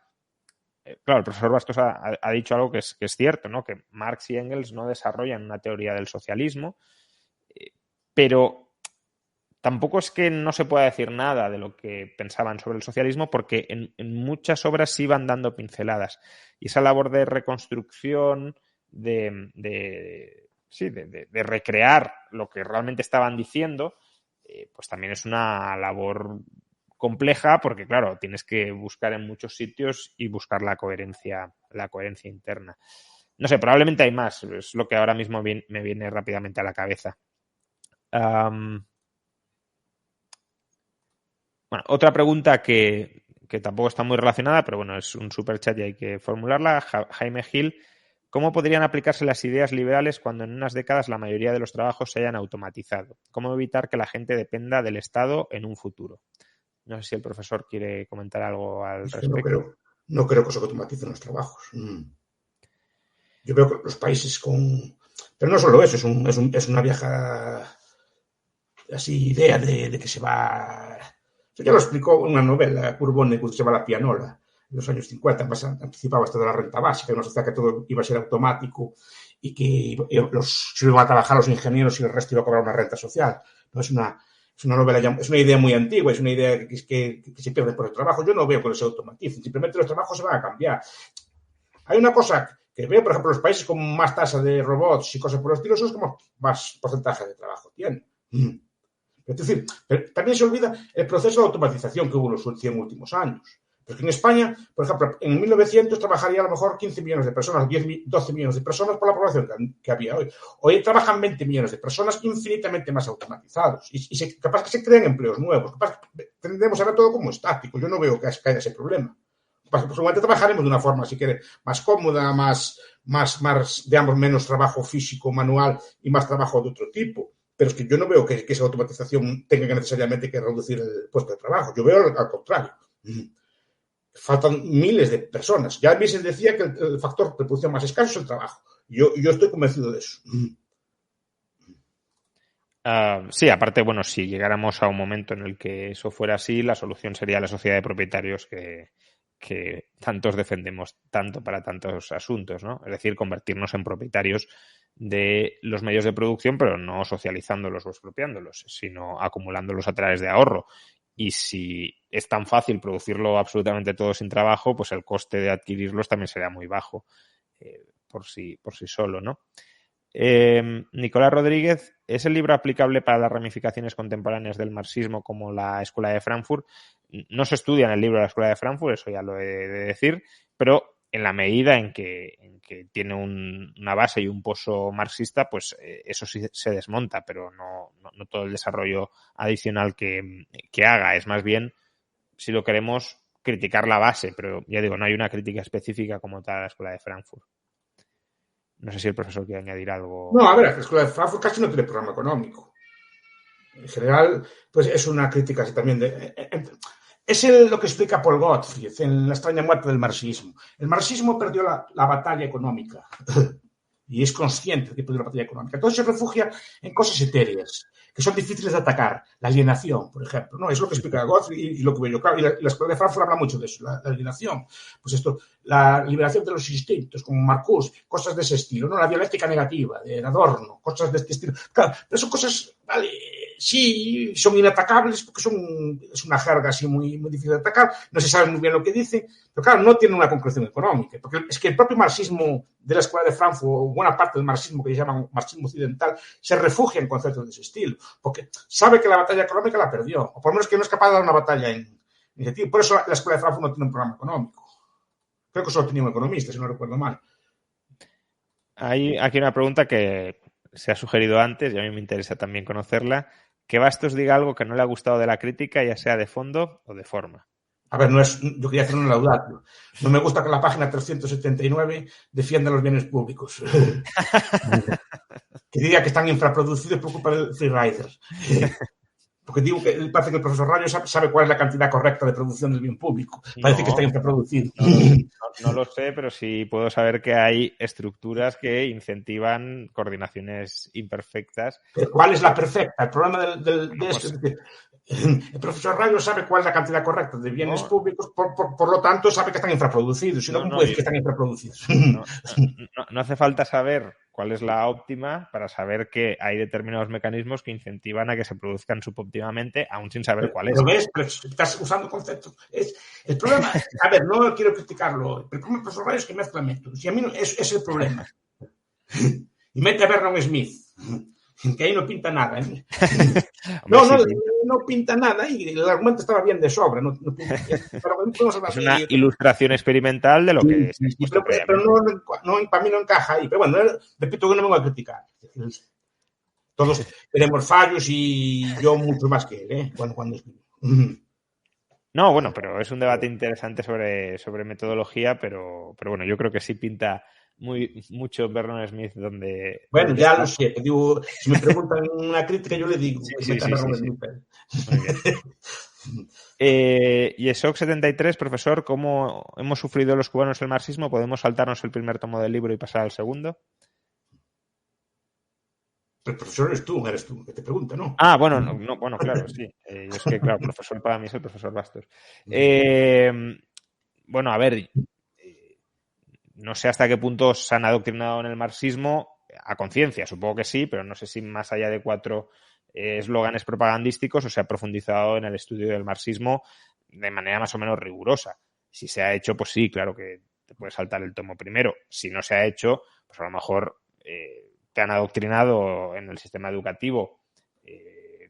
Claro, el profesor Bastos ha dicho algo que es cierto, ¿no? Que Marx y Engels no desarrollan una teoría del socialismo, pero tampoco es que no se pueda decir nada de lo que pensaban sobre el socialismo, porque en muchas obras sí van dando pinceladas. Y esa labor de reconstrucción, de recrear lo que realmente estaban diciendo, pues también es una labor compleja, porque claro, tienes que buscar en muchos sitios y buscar la coherencia interna. No sé, probablemente hay más, es lo que ahora mismo me viene rápidamente a la cabeza. Bueno, otra pregunta que tampoco está muy relacionada, pero bueno, es un superchat y hay que formularla. Jaime Gil, ¿cómo podrían aplicarse las ideas liberales cuando en unas décadas la mayoría de los trabajos se hayan automatizado? ¿Cómo evitar que la gente dependa del Estado en un futuro? No sé si el profesor quiere comentar algo al respecto. No creo que se automaticen los trabajos. Yo veo que los países con... Pero no solo eso, es una vieja así idea de que se va... Eso ya lo explicó en una novela, Kurt Vonnegut, que se llama La pianola, en los años 50, más anticipaba esto de la renta básica, una sociedad que todo iba a ser automático y que se iban a trabajar los ingenieros y el resto iba a cobrar una renta social. No es una novela, es una idea muy antigua, es una idea que se pierde por el trabajo. Yo no veo que se automaticen, simplemente los trabajos se van a cambiar. Hay una cosa que veo, por ejemplo, los países con más tasa de robots y cosas por el estilo, son los que más porcentaje de trabajo tienen. Es decir, pero también se olvida el proceso de automatización que hubo en los 100 últimos años. Porque en España, por ejemplo, en 1900 trabajaría a lo mejor 15 millones de personas, 12 millones de personas por la población que había hoy. Hoy trabajan 20 millones de personas infinitamente más automatizados. Y capaz que se crean empleos nuevos. Capaz que tendemos a ver todo como estático. Yo no veo que haya ese problema. Seguramente trabajaremos de una forma, si quiere, más cómoda, más, digamos, menos trabajo físico, manual y más trabajo de otro tipo. Pero es que yo no veo que esa automatización tenga que necesariamente que reducir el puesto de trabajo. Yo veo al contrario. Faltan miles de personas. Ya Mises decía que el factor de producción más escaso es el trabajo. Yo estoy convencido de eso. Sí, aparte, bueno, si llegáramos a un momento en el que eso fuera así, la solución sería la sociedad de propietarios que tantos defendemos tanto para tantos asuntos, ¿no? Es decir, convertirnos en propietarios de los medios de producción, pero no socializándolos o expropiándolos, sino acumulándolos a través de ahorro. Y si es tan fácil producirlo absolutamente todo sin trabajo, pues el coste de adquirirlos también será muy bajo por sí solo, ¿no? Nicolás Rodríguez, ¿es el libro aplicable para las ramificaciones contemporáneas del marxismo como la Escuela de Frankfurt? No se estudia en el libro de la Escuela de Frankfurt, eso ya lo he de decir, pero en la medida en que tiene una base y un pozo marxista, pues eso sí se desmonta, pero no todo el desarrollo adicional que haga. Es más bien, si lo queremos, criticar la base, pero ya digo, no hay una crítica específica como tal a la Escuela de Frankfurt. No sé si el profesor quiere añadir algo. No, a ver, la Escuela de Frankfurt casi no tiene programa económico. En general, pues es una crítica así también es lo que explica Paul Gottfried en La extraña muerte del marxismo. El marxismo perdió la batalla económica y es consciente de que perdió la batalla económica. Entonces se refugia en cosas etéreas que son difíciles de atacar. La alienación, por ejemplo. No, es lo que explica Gottfried y lo que veo yo. Claro, y la Escuela de Frankfurt habla mucho de eso, la alienación. Pues esto, la liberación de los instintos, como Marcuse, cosas de ese estilo. No, la dialéctica negativa, de Adorno, cosas de este estilo. Claro, pero son cosas, vale, sí, son inatacables porque es una jerga así muy, muy difícil de atacar, no se sabe muy bien lo que dicen, pero claro, no tienen una concreción económica, porque es que el propio marxismo de la Escuela de Frankfurt, o buena parte del marxismo que llaman marxismo occidental, se refugia en conceptos de ese estilo, porque sabe que la batalla económica la perdió, o por lo menos que no es capaz de dar una batalla en ese tipo. Por eso la Escuela de Frankfurt no tiene un programa económico. Creo que solo tenía un economista, si no recuerdo mal. Hay aquí una pregunta que se ha sugerido antes y a mí me interesa también conocerla. Que Bastos diga algo que no le ha gustado de la crítica, ya sea de fondo o de forma. A ver, yo quería hacer un laudatio. No me gusta que la página 379 defienda los bienes públicos. Que diga que están infraproducidos por culpa del freerider. Porque digo que parece que el profesor Rayo sabe cuál es la cantidad correcta de producción del bien público. Parece que está infraproducido. No lo sé, pero sí puedo saber que hay estructuras que incentivan coordinaciones imperfectas. ¿Pero cuál es la perfecta? El problema de esto es decir, el profesor Rayo sabe cuál es la cantidad correcta de bienes públicos, por lo tanto sabe que están infraproducidos. Si no, ¿cómo puede decir que están infraproducidos? No hace falta saber cuál es la óptima para saber que hay determinados mecanismos que incentivan a que se produzcan subóptimamente, aún sin saber cuál es. ¿Lo ves? Pero estás usando conceptos. El problema, a ver, no quiero criticarlo, pero el problema del profesor Rayo es que mezcla métodos. Y a mí es el problema. Y mete a Vernon Smith, que ahí no pinta nada. ¿eh? No pinta nada y el argumento estaba bien de sobra. No pinta, pero es una ilustración experimental de lo que se pero para mí no encaja ahí. Pero bueno, repito que no me voy a criticar. Todos tenemos fallos y yo mucho más que él, ¿eh? Cuando escribo. No, bueno, pero es un debate interesante sobre metodología, pero bueno, yo creo que sí pinta mucho Vernon Smith donde... Bueno, ya lo sé. Digo, si me preguntan una crítica, yo le digo. Sí. Muy bien. Y ESOC 73, profesor, ¿cómo hemos sufrido los cubanos el marxismo? ¿Podemos saltarnos el primer tomo del libro y pasar al segundo? El profesor eres tú que te pregunta, ¿no? Ah, bueno, bueno, claro, sí. Yo es que, claro, profesor para mí es el profesor Bastos. Bueno, a ver, no sé hasta qué punto se han adoctrinado en el marxismo a conciencia, supongo que sí, pero no sé si más allá de 4 eslóganes propagandísticos o se ha profundizado en el estudio del marxismo de manera más o menos rigurosa. Si se ha hecho, pues sí, claro que te puedes saltar el tomo primero. Si no se ha hecho, pues a lo mejor te han adoctrinado en el sistema educativo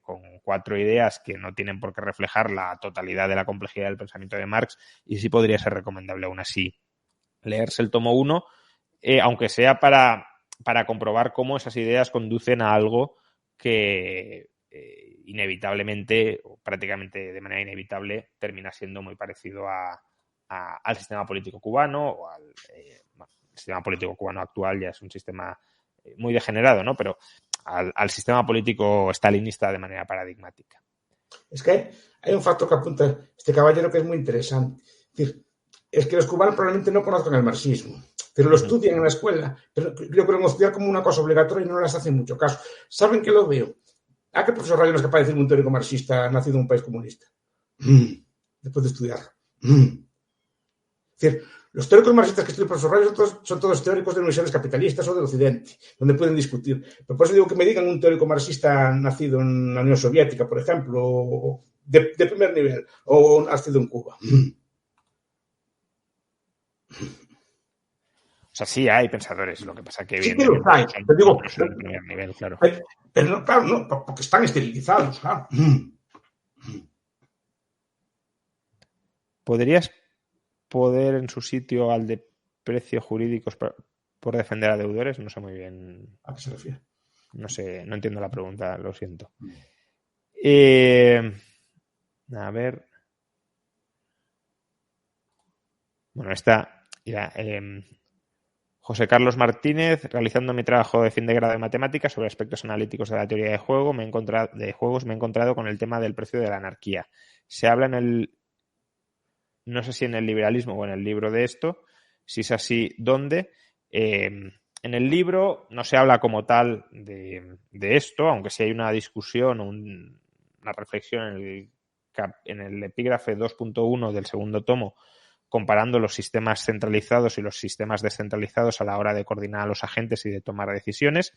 con 4 ideas que no tienen por qué reflejar la totalidad de la complejidad del pensamiento de Marx y sí podría ser recomendable aún así leerse el tomo 1, aunque sea para comprobar cómo esas ideas conducen a algo que inevitablemente, o prácticamente de manera inevitable, termina siendo muy parecido al sistema político cubano o al sistema político cubano actual. Ya es un sistema muy degenerado, ¿no? Pero al sistema político stalinista de manera paradigmática. Es que hay un factor que apunta este caballero que es muy interesante. Es que los cubanos probablemente no conozcan el marxismo, pero lo estudian en la escuela, pero creo que lo estudian como una cosa obligatoria y no les hacen mucho caso. ¿Saben que lo veo? ¿A qué profesor Rayo no es capaz de decir un teórico marxista nacido en un país comunista? Después de estudiarlo. Es decir, los teóricos marxistas que estudia el profesor Rayo son todos teóricos de universidades capitalistas o del Occidente, donde pueden discutir. Pero por eso digo que me digan un teórico marxista nacido en la Unión Soviética, por ejemplo, o de primer nivel, o nacido en Cuba. O sea, sí hay pensadores, lo que pasa que sí que los hay, te digo, de primer nivel, claro. Pero no, claro, no, porque están esterilizados, claro. ¿Podrías poner en su sitio al de precios jurídicos por defender a deudores? No sé muy bien. ¿A qué se refiere? No sé, no entiendo la pregunta, lo siento. A ver. Bueno, esta ya. José Carlos Martínez, realizando mi trabajo de fin de grado de matemáticas sobre aspectos analíticos de la teoría de juegos, me he encontrado con el tema del precio de la anarquía. Se habla no sé si en el liberalismo o en el libro de esto, si es así, ¿dónde? En el libro no se habla como tal de esto, aunque sí hay una discusión o una reflexión en el epígrafe 2.1 del segundo tomo comparando los sistemas centralizados y los sistemas descentralizados a la hora de coordinar a los agentes y de tomar decisiones.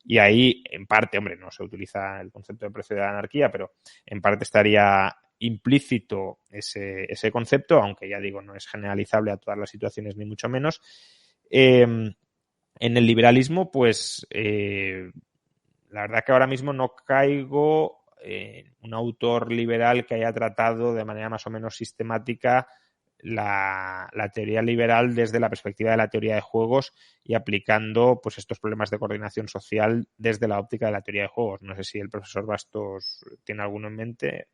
Y ahí, en parte, no se utiliza el concepto de precio de la anarquía, pero en parte estaría implícito ese concepto, aunque ya digo, no es generalizable a todas las situaciones ni mucho menos. En el liberalismo, pues la verdad que ahora mismo no caigo en un autor liberal que haya tratado de manera más o menos sistemática la teoría liberal desde la perspectiva de la teoría de juegos y aplicando pues estos problemas de coordinación social desde la óptica de la teoría de juegos. No sé si el profesor Bastos tiene alguno en mente.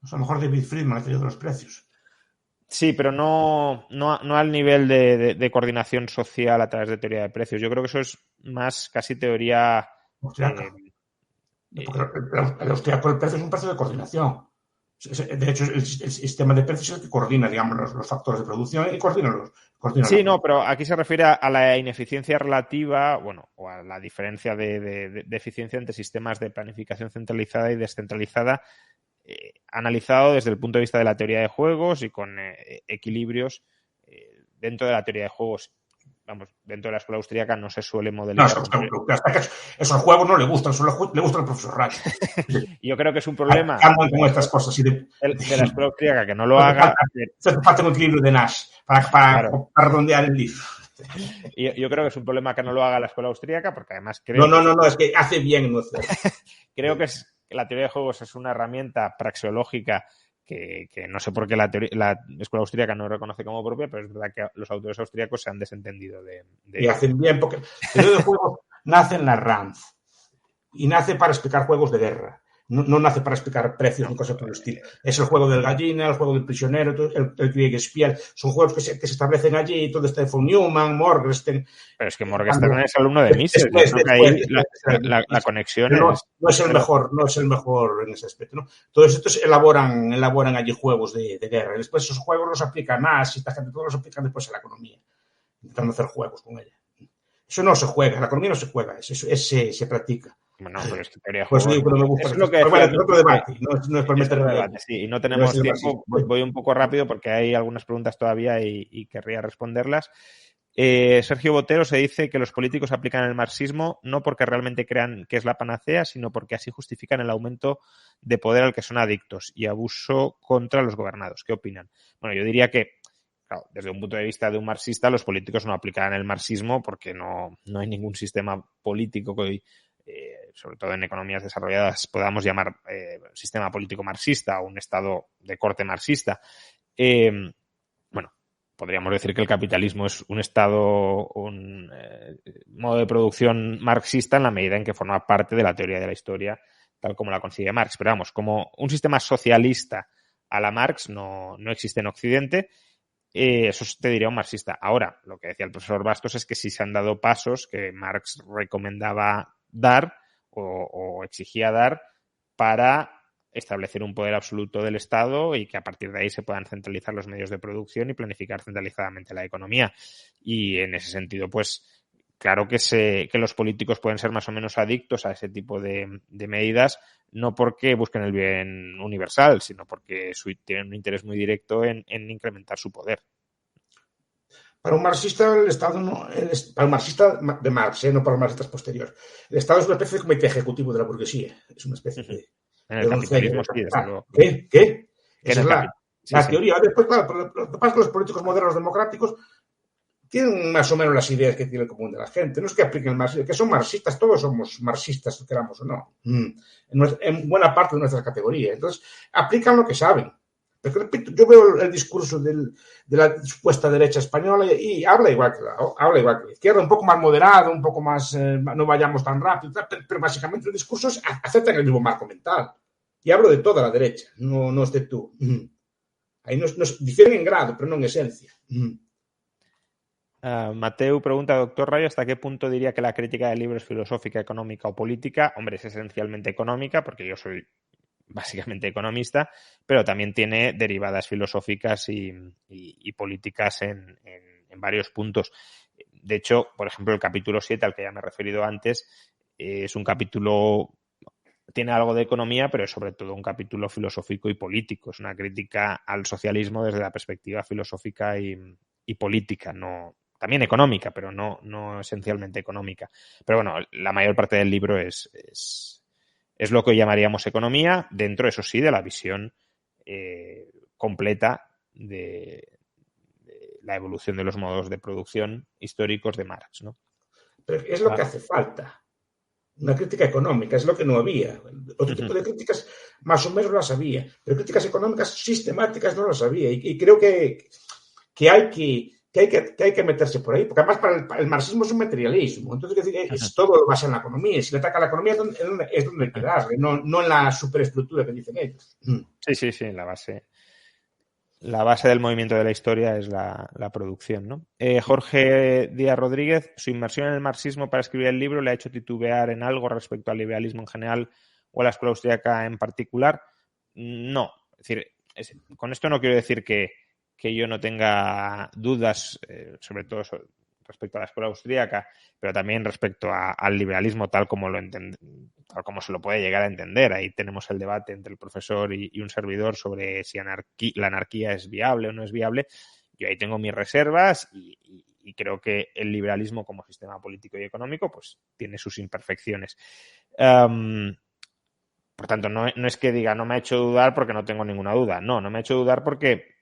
A lo mejor David Friedman, la teoría de los precios. Sí, pero no al nivel de coordinación social a través de teoría de precios. Yo creo que eso es más casi teoría... Porque el austriaco, el precio es un precio de coordinación. De hecho, el sistema de precios es el que coordina, digamos, los factores de producción y coordina Sí, no, pero aquí se refiere a la ineficiencia relativa, o a la diferencia de eficiencia entre sistemas de planificación centralizada y descentralizada, analizado desde el punto de vista de la teoría de juegos y con equilibrios dentro de la teoría de juegos. Dentro de la escuela austríaca no se suele modelar. Esos juegos no le gustan, solo le gustan al profesor Reich. Yo creo que es un problema con estas cosas, de la escuela austríaca que no lo haga. Se falta un equilibrio de Nash para redondear el libro. Yo creo que es un problema que no lo haga la escuela austríaca, porque además creo... No, es que hace bien. No sé. Creo que la teoría de juegos es una herramienta praxeológica que no sé por qué la escuela austríaca no reconoce como propia, pero es verdad que los autores austríacos se han desentendido de y hacen bien, porque el teoría de juegos nace en la RAND y nace para explicar juegos de guerra. No nace para explicar precios ni cosas por el estilo. Es el juego del gallina, el juego del prisionero, el Kriegspiel. Son juegos que se establecen allí, todo está von Neumann, Morgenstern. Pero es que Morgenstern es alumno de Mises. La conexión no es el mejor en ese aspecto, ¿no? Todos estos elaboran allí juegos de guerra. Y después esos juegos los aplican Nash y esta gente, todos los aplican después a la economía, intentando hacer juegos con ella. Eso no se juega, la economía no se juega, se practica. Bueno, pero es que teoría de juegos. Pues digo que no me gusta. Es lo que decía, bueno, otro debate, no es por meter debate, sí, y no tenemos tiempo. Voy un poco rápido porque hay algunas preguntas todavía y querría responderlas. Sergio Botero se dice que los políticos aplican el marxismo no porque realmente crean que es la panacea, sino porque así justifican el aumento de poder al que son adictos y abuso contra los gobernados. ¿Qué opinan? Bueno, yo diría que, claro, desde un punto de vista de un marxista, los políticos no aplican el marxismo porque no hay ningún sistema político que hoy, sobre todo en economías desarrolladas, podamos llamar sistema político marxista o un estado de corte marxista. Podríamos decir que el capitalismo es un estado, un modo de producción marxista en la medida en que forma parte de la teoría de la historia, tal como la consigue Marx. Pero vamos, como un sistema socialista a la Marx no existe en Occidente, eso te diría un marxista. Ahora, lo que decía el profesor Bastos es que sí se han dado pasos que Marx recomendaba dar o exigía dar para establecer un poder absoluto del Estado y que a partir de ahí se puedan centralizar los medios de producción y planificar centralizadamente la economía. Y en ese sentido, pues claro que los políticos pueden ser más o menos adictos a ese tipo de medidas, no porque busquen el bien universal, sino porque tienen un interés muy directo en incrementar su poder. Para un marxista, el Estado para un marxista de Marx, no para los marxistas posteriores, el Estado es una especie de comité ejecutivo de la burguesía. Es una especie de... En el capitalismo sí, desde luego. ¿Qué? Esa es la teoría. Después, claro, lo que pasa es que los políticos modernos democráticos tienen más o menos las ideas que tiene el común de la gente. No es que apliquen el marxismo, que son marxistas, todos somos marxistas, queramos o no, en buena parte de nuestras categorías. Entonces, aplican lo que saben. Pero repito, yo veo el discurso de la supuesta derecha española y habla igual que la izquierda, un poco más moderado, un poco más, no vayamos tan rápido, pero básicamente el discurso es aceptan el mismo marco mental. Y hablo de toda la derecha, no es de tú. Ahí nos difieren en grado, pero no en esencia. Mateu pregunta, doctor Rayo, ¿hasta qué punto diría que la crítica del libro es filosófica, económica o política? Hombre, es esencialmente económica, porque yo soy básicamente economista, pero también tiene derivadas filosóficas y políticas en varios puntos. De hecho, por ejemplo, el capítulo 7, al que ya me he referido antes, es un capítulo tiene algo de economía, pero es sobre todo un capítulo filosófico y político. Es una crítica al socialismo desde la perspectiva filosófica y política, no, también económica, pero no esencialmente económica. Pero bueno, la mayor parte del libro es lo que hoy llamaríamos economía, dentro, eso sí, de la visión completa de la evolución de los modos de producción históricos de Marx, ¿no? Pero es lo que hace falta. Una crítica económica, es lo que no había. Otro tipo de críticas más o menos las había, pero críticas económicas sistemáticas no las había. Y creo que hay que meterse por ahí, porque además para el marxismo es un materialismo. Entonces, es todo lo basa en la economía. Si le ataca a la economía es donde hay que darle, no en la superestructura que dicen ellos. Sí, la base del movimiento de la historia es la producción, ¿no? Jorge Díaz Rodríguez, su inmersión en el marxismo para escribir el libro le ha hecho titubear en algo respecto al liberalismo en general o a la escuela austríaca en particular. No, es decir, con esto no quiero decir que yo no tenga dudas, sobre todo respecto a la escuela austríaca, pero también respecto al liberalismo tal como tal como se lo puede llegar a entender. Ahí tenemos el debate entre el profesor y un servidor sobre si la anarquía es viable o no es viable. Yo ahí tengo mis reservas y creo que el liberalismo como sistema político y económico pues tiene sus imperfecciones. Por tanto, no es que diga no me ha hecho dudar porque no tengo ninguna duda. No me ha hecho dudar porque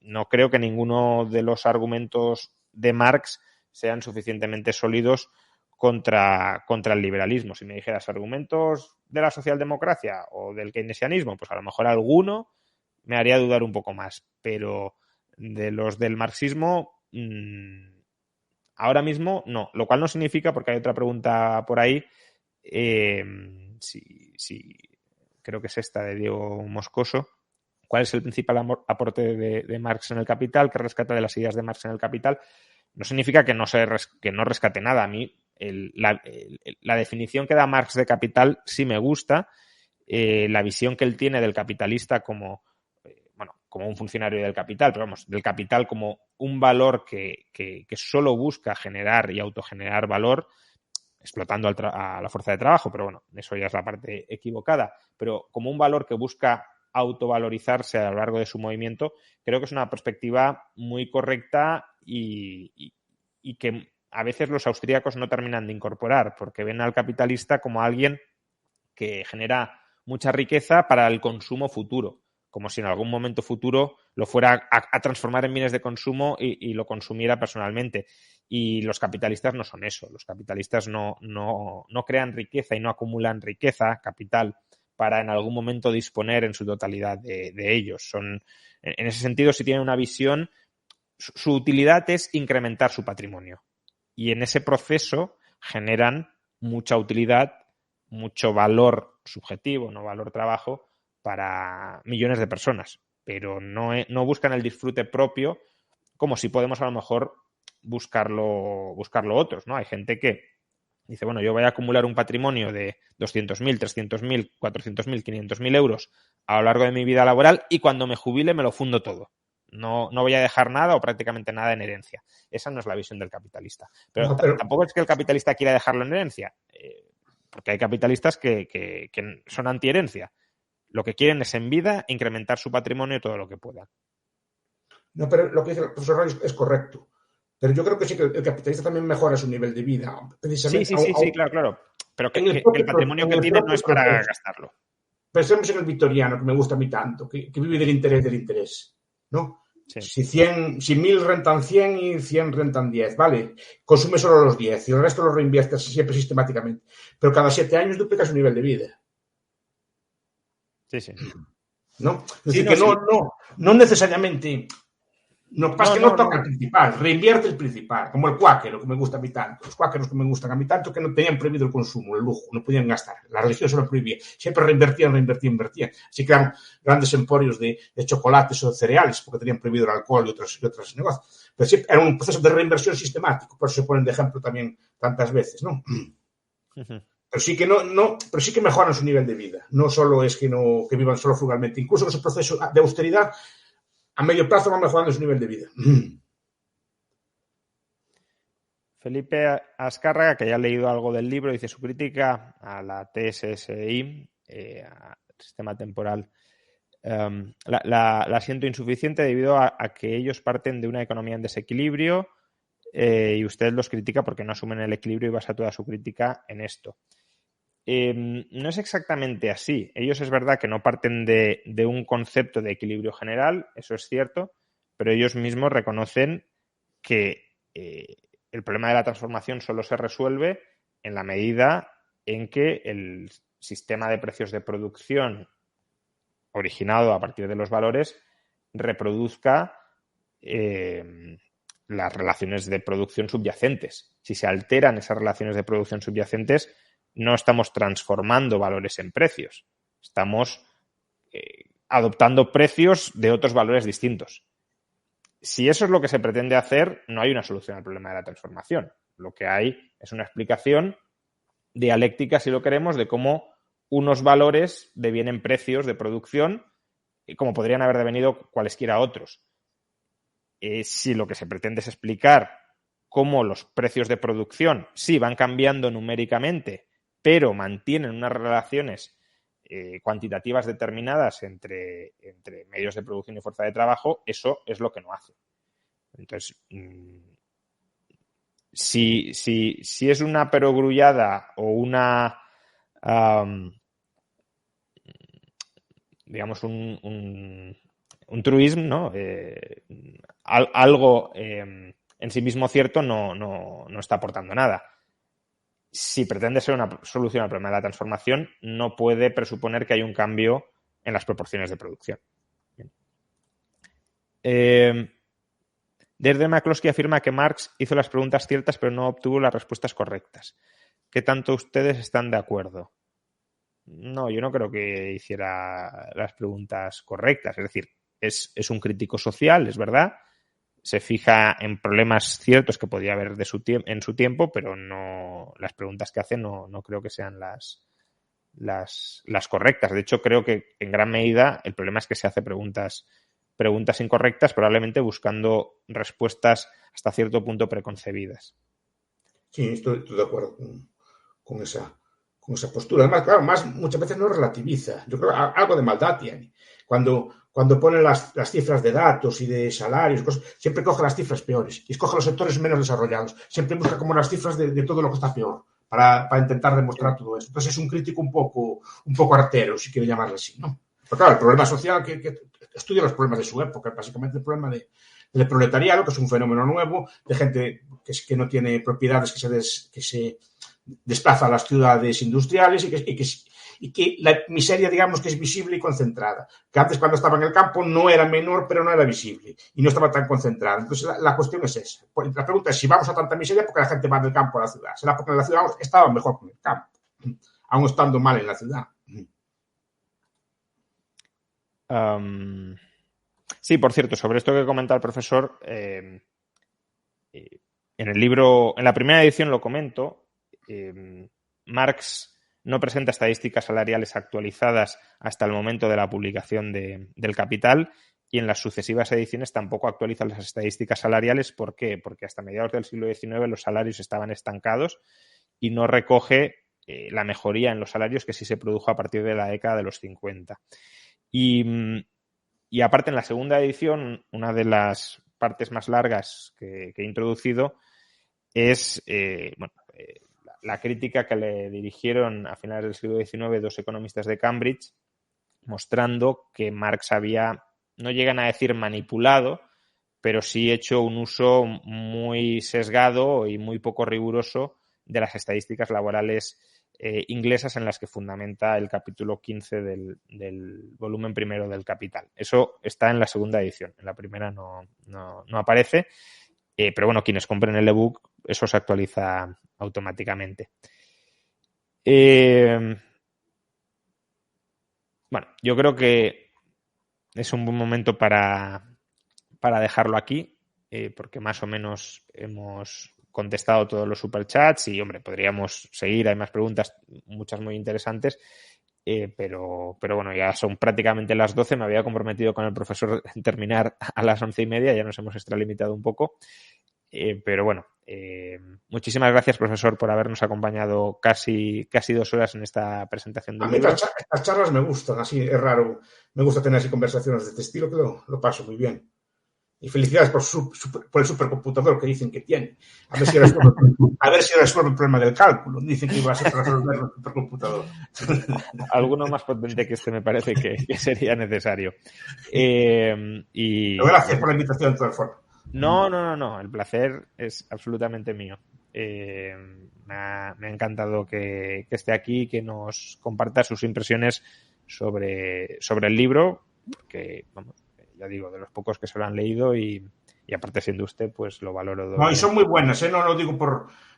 no creo que ninguno de los argumentos de Marx sean suficientemente sólidos contra el liberalismo. Si me dijeras argumentos de la socialdemocracia o del keynesianismo, pues a lo mejor alguno me haría dudar un poco más, pero de los del marxismo ahora mismo no, lo cual no significa, porque hay otra pregunta por ahí, si creo que es esta de Diego Moscoso, ¿cuál es el principal aporte de Marx en el Capital? ¿Qué rescata de las ideas de Marx en el Capital? No significa que no rescate nada. A mí la definición que da Marx de capital sí me gusta. La visión que él tiene del capitalista como un funcionario del capital, pero vamos, del capital como un valor que solo busca generar y autogenerar valor, explotando a la fuerza de trabajo, pero bueno, eso ya es la parte equivocada, pero como un valor que busca autovalorizarse a lo largo de su movimiento, creo que es una perspectiva muy correcta y que a veces los austríacos no terminan de incorporar, porque ven al capitalista como alguien que genera mucha riqueza para el consumo futuro, como si en algún momento futuro lo fuera a transformar en bienes de consumo y lo consumiera personalmente. Y los capitalistas no son eso. Los capitalistas no crean riqueza y no acumulan riqueza, capital, para en algún momento disponer en su totalidad de ellos. En ese sentido, si tienen una visión, su utilidad es incrementar su patrimonio. Y en ese proceso generan mucha utilidad, mucho valor subjetivo, no valor trabajo, para millones de personas. Pero no buscan el disfrute propio como si podemos a lo mejor buscarlo otros, ¿no? Hay gente que dice, bueno, yo voy a acumular un patrimonio de 200.000, 300.000, 400.000, 500.000 euros a lo largo de mi vida laboral y cuando me jubile me lo fundo todo. No voy a dejar nada o prácticamente nada en herencia. Esa no es la visión del capitalista. Pero tampoco es que el capitalista quiera dejarlo en herencia, porque hay capitalistas que son antiherencia. Lo que quieren es en vida incrementar su patrimonio todo lo que puedan. No, pero lo que dice el profesor Reyes es correcto. Pero yo creo que sí que el capitalista también mejora su nivel de vida. Precisamente sí, claro. Pero que el patrimonio que tiene no es para gastarlo. Pensemos en el victoriano, que me gusta a mí tanto, que vive del interés, ¿no? Sí. Si 1.000 rentan 100 y 100 rentan 10, vale, consume solo los 10 y el resto lo reinviertes siempre sistemáticamente. Pero cada 7 años duplica su nivel de vida. Sí. ¿No? Es decir, que no necesariamente... No pasa que no toca el principal, reinvierte el principal, como el cuáquero, que me gusta a mí tanto. Los cuáqueros que me gustan a mí tanto que no tenían prohibido el consumo, el lujo, no podían gastar. La religión se lo prohibía. Siempre reinvertían. Así crearon grandes emporios de chocolates o de cereales, porque tenían prohibido el alcohol y otros negocios. Pero siempre era un proceso de reinversión sistemático, por eso se ponen de ejemplo también tantas veces, ¿no? Pero sí que pero sí que mejoran su nivel de vida. No solo es que vivan solo frugalmente. Incluso en ese proceso de austeridad, a medio plazo va mejorando su nivel de vida. Felipe Azcárraga, que ya ha leído algo del libro, dice su crítica a la TSSI sistema temporal. La siento insuficiente debido a que ellos parten de una economía en desequilibrio y usted los critica porque no asumen el equilibrio y basa toda su crítica en esto. No es exactamente así. Ellos es verdad que no parten de un concepto de equilibrio general, eso es cierto, pero ellos mismos reconocen que el problema de la transformación solo se resuelve en la medida en que el sistema de precios de producción originado a partir de los valores reproduzca las relaciones de producción subyacentes. Si se alteran esas relaciones de producción subyacentes, no estamos transformando valores en precios. Estamos adoptando precios de otros valores distintos. Si eso es lo que se pretende hacer, no hay una solución al problema de la transformación. Lo que hay es una explicación dialéctica, si lo queremos, de cómo unos valores devienen precios de producción, como podrían haber devenido cualesquiera otros. Si lo que se pretende es explicar cómo los precios de producción sí van cambiando numéricamente, pero mantienen unas relaciones cuantitativas determinadas entre medios de producción y fuerza de trabajo, eso es lo que no hace. Entonces, si es una perogrullada o una digamos un truismo, ¿no? Algo en sí mismo cierto no está aportando nada. Si pretende ser una solución al problema de la transformación, no puede presuponer que hay un cambio en las proporciones de producción. Deirdre McCloskey afirma que Marx hizo las preguntas ciertas pero no obtuvo las respuestas correctas. ¿Qué tanto ustedes están de acuerdo? No, yo no creo que hiciera las preguntas correctas. Es decir, es un crítico social, es verdad. Se fija en problemas ciertos que podía haber en su tiempo, pero no las preguntas que hace no creo que sean las correctas. De hecho, creo que en gran medida el problema es que se hace preguntas incorrectas, probablemente buscando respuestas hasta cierto punto preconcebidas. Sí, estoy de acuerdo con esa postura. Además, claro, muchas veces no relativiza. Yo creo que algo de maldad tiene. Cuando pone las cifras de datos y de salarios, siempre coge las cifras peores y escoge los sectores menos desarrollados. Siempre busca como las cifras de todo lo que está peor para intentar demostrar todo eso. Entonces es un crítico un poco artero, si quiero llamarlo así, ¿no? Pero claro, el problema social que estudia los problemas de su época, básicamente el problema del proletariado, que es un fenómeno nuevo, de gente que no tiene propiedades, que se desplaza a las ciudades industriales y que la miseria, digamos, que es visible y concentrada. Que antes, cuando estaba en el campo, no era menor, pero no era visible y no estaba tan concentrada. Entonces, la cuestión es esa. La pregunta es si vamos a tanta miseria porque la gente va del campo a la ciudad. ¿Será porque en la ciudad estaba mejor que en el campo, aún estando mal en la ciudad? Sí, por cierto, sobre esto que comenta el profesor, en el libro, en la primera edición lo comento, Marx no presenta estadísticas salariales actualizadas hasta el momento de la publicación del Capital y en las sucesivas ediciones tampoco actualiza las estadísticas salariales. ¿Por qué? Porque hasta mediados del siglo XIX los salarios estaban estancados y no recoge la mejoría en los salarios que sí se produjo a partir de la década de los 50. Y aparte, en la segunda edición, una de las partes más largas que he introducido es la crítica que le dirigieron a finales del siglo XIX dos economistas de Cambridge, mostrando que Marx había, no llegan a decir manipulado, pero sí hecho un uso muy sesgado y muy poco riguroso de las estadísticas laborales inglesas en las que fundamenta el capítulo 15 del volumen primero del Capital. Eso está en la segunda edición, en la primera no aparece, pero bueno, quienes compren el ebook, eso se actualiza automáticamente. Bueno, yo creo que es un buen momento para dejarlo aquí, porque más o menos hemos contestado todos los superchats y, hombre, podríamos seguir, hay más preguntas, muchas muy interesantes, pero bueno, ya son prácticamente las 12, me había comprometido con el profesor en terminar a las 11:30, ya nos hemos extralimitado un poco, pero bueno, Muchísimas gracias, profesor, por habernos acompañado casi 2 horas en esta presentación del A mí libro. estas charlas me gustan, así es raro. Me gusta tener así conversaciones de este estilo, que lo paso muy bien. Y felicidades por el supercomputador que dicen que tiene. A ver si resuelve el problema del cálculo. Dicen que iba a ser para resolver el supercomputador. Alguno más potente que este me parece que sería necesario. Gracias por la invitación de todas formas. No. El placer es absolutamente mío. Me ha encantado que esté aquí, que nos comparta sus impresiones sobre el libro, porque, vamos, ya digo, de los pocos que se lo han leído y aparte siendo usted, pues lo valoro. No, y son muy buenas, no lo digo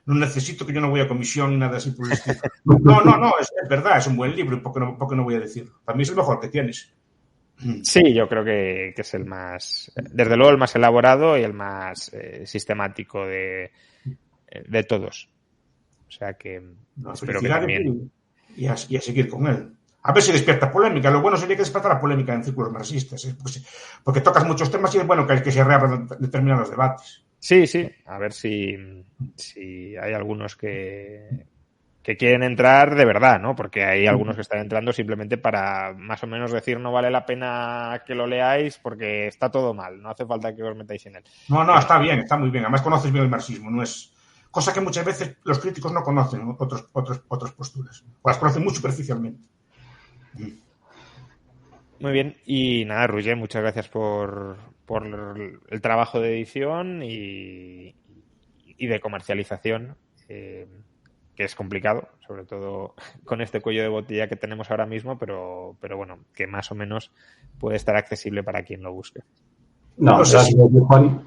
no necesito, que yo no voy a comisión ni nada así por el estilo. No, es verdad, es un buen libro, y ¿por qué no voy a decirlo? Para mí es el mejor que tienes. Sí, yo creo que es el más, desde luego el más elaborado y el más sistemático de todos. O sea que espero que también. Y a seguir con él. A ver si despierta polémica. Lo bueno sería que despertara polémica en círculos marxistas, porque tocas muchos temas y es bueno que se reabran determinados debates. Sí. A ver si hay algunos que quieren entrar de verdad, ¿no? Porque hay algunos que están entrando simplemente para más o menos decir no vale la pena que lo leáis porque está todo mal, no hace falta que os metáis en él. No, está bien, está muy bien. Además conoces bien el marxismo, no es cosa que muchas veces los críticos no conocen otras posturas. O las conocen muy superficialmente. Muy bien, y nada, Roger, muchas gracias por el trabajo de edición y de comercialización, que es complicado, sobre todo con este cuello de botella que tenemos ahora mismo, pero bueno, que más o menos puede estar accesible para quien lo busque. No sé Juan.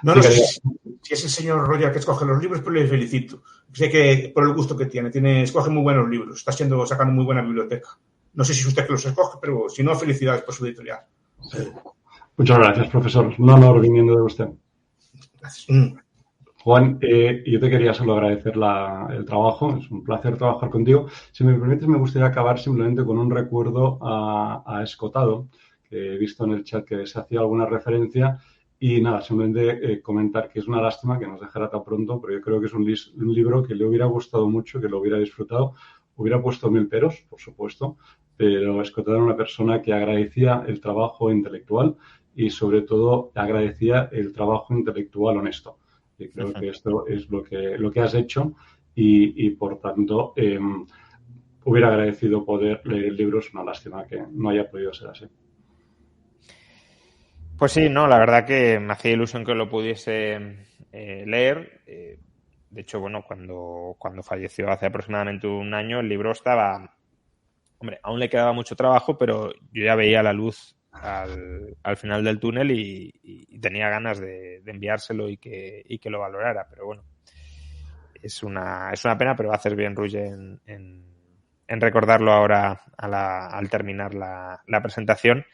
No sé si es el señor Roger que escoge los libros, pero le felicito. Sé que por el gusto que tiene, escoge muy buenos libros, está sacando muy buena biblioteca. No sé si es usted que los escoge, pero si no, felicidades por su editorial. Sí. Muchas gracias, profesor. Un honor viniendo de usted. Gracias. Juan, yo te quería solo agradecer el trabajo. Es un placer trabajar contigo. Si me permites, me gustaría acabar simplemente con un recuerdo a Escotado, que he visto en el chat que se hacía alguna referencia. Y nada, simplemente comentar que es una lástima que nos dejara tan pronto, pero yo creo que es un libro que le hubiera gustado mucho, que lo hubiera disfrutado. Hubiera puesto 1000 peros, por supuesto, pero Escotado era una persona que agradecía el trabajo intelectual y, sobre todo, agradecía el trabajo intelectual honesto. Y creo que esto es lo que has hecho y por tanto, hubiera agradecido poder leer el libro. Es una lástima que no haya podido ser así. Pues sí, no, la verdad que me hacía ilusión que lo pudiese leer. De hecho, bueno, cuando falleció hace aproximadamente un año, el libro estaba... Hombre, aún le quedaba mucho trabajo, pero yo ya veía la luz al final del túnel y tenía ganas de enviárselo y que lo valorara. Pero bueno, es una pena, pero haces bien, Roger, en recordarlo ahora al terminar la presentación.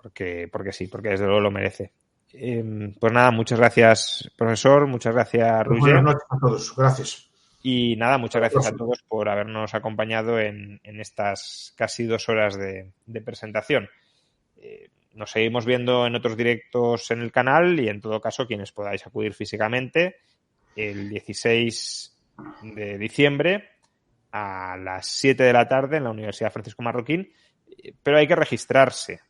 Porque sí, porque desde luego lo merece. Pues nada, muchas gracias, profesor, muchas gracias, Roger. Buenas noches a todos, gracias. Y nada, muchas gracias a todos por habernos acompañado en estas casi 2 horas de presentación. Nos seguimos viendo en otros directos en el canal y en todo caso quienes podáis acudir físicamente el 16 de diciembre a las 7 de la tarde en la Universidad Francisco Marroquín, pero hay que registrarse.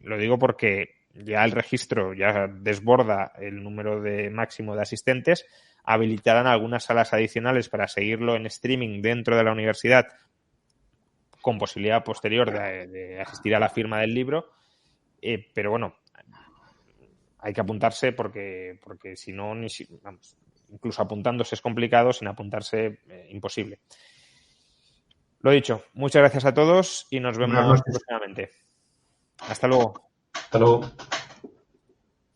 Lo digo porque ya el registro ya desborda el número máximo de asistentes. Habilitarán algunas salas adicionales para seguirlo en streaming dentro de la universidad con posibilidad posterior de asistir a la firma del libro. Pero bueno, hay que apuntarse porque si no, incluso apuntándose es complicado, sin apuntarse imposible. Lo dicho, muchas gracias a todos y nos vemos próximamente. Hasta luego. Hasta luego.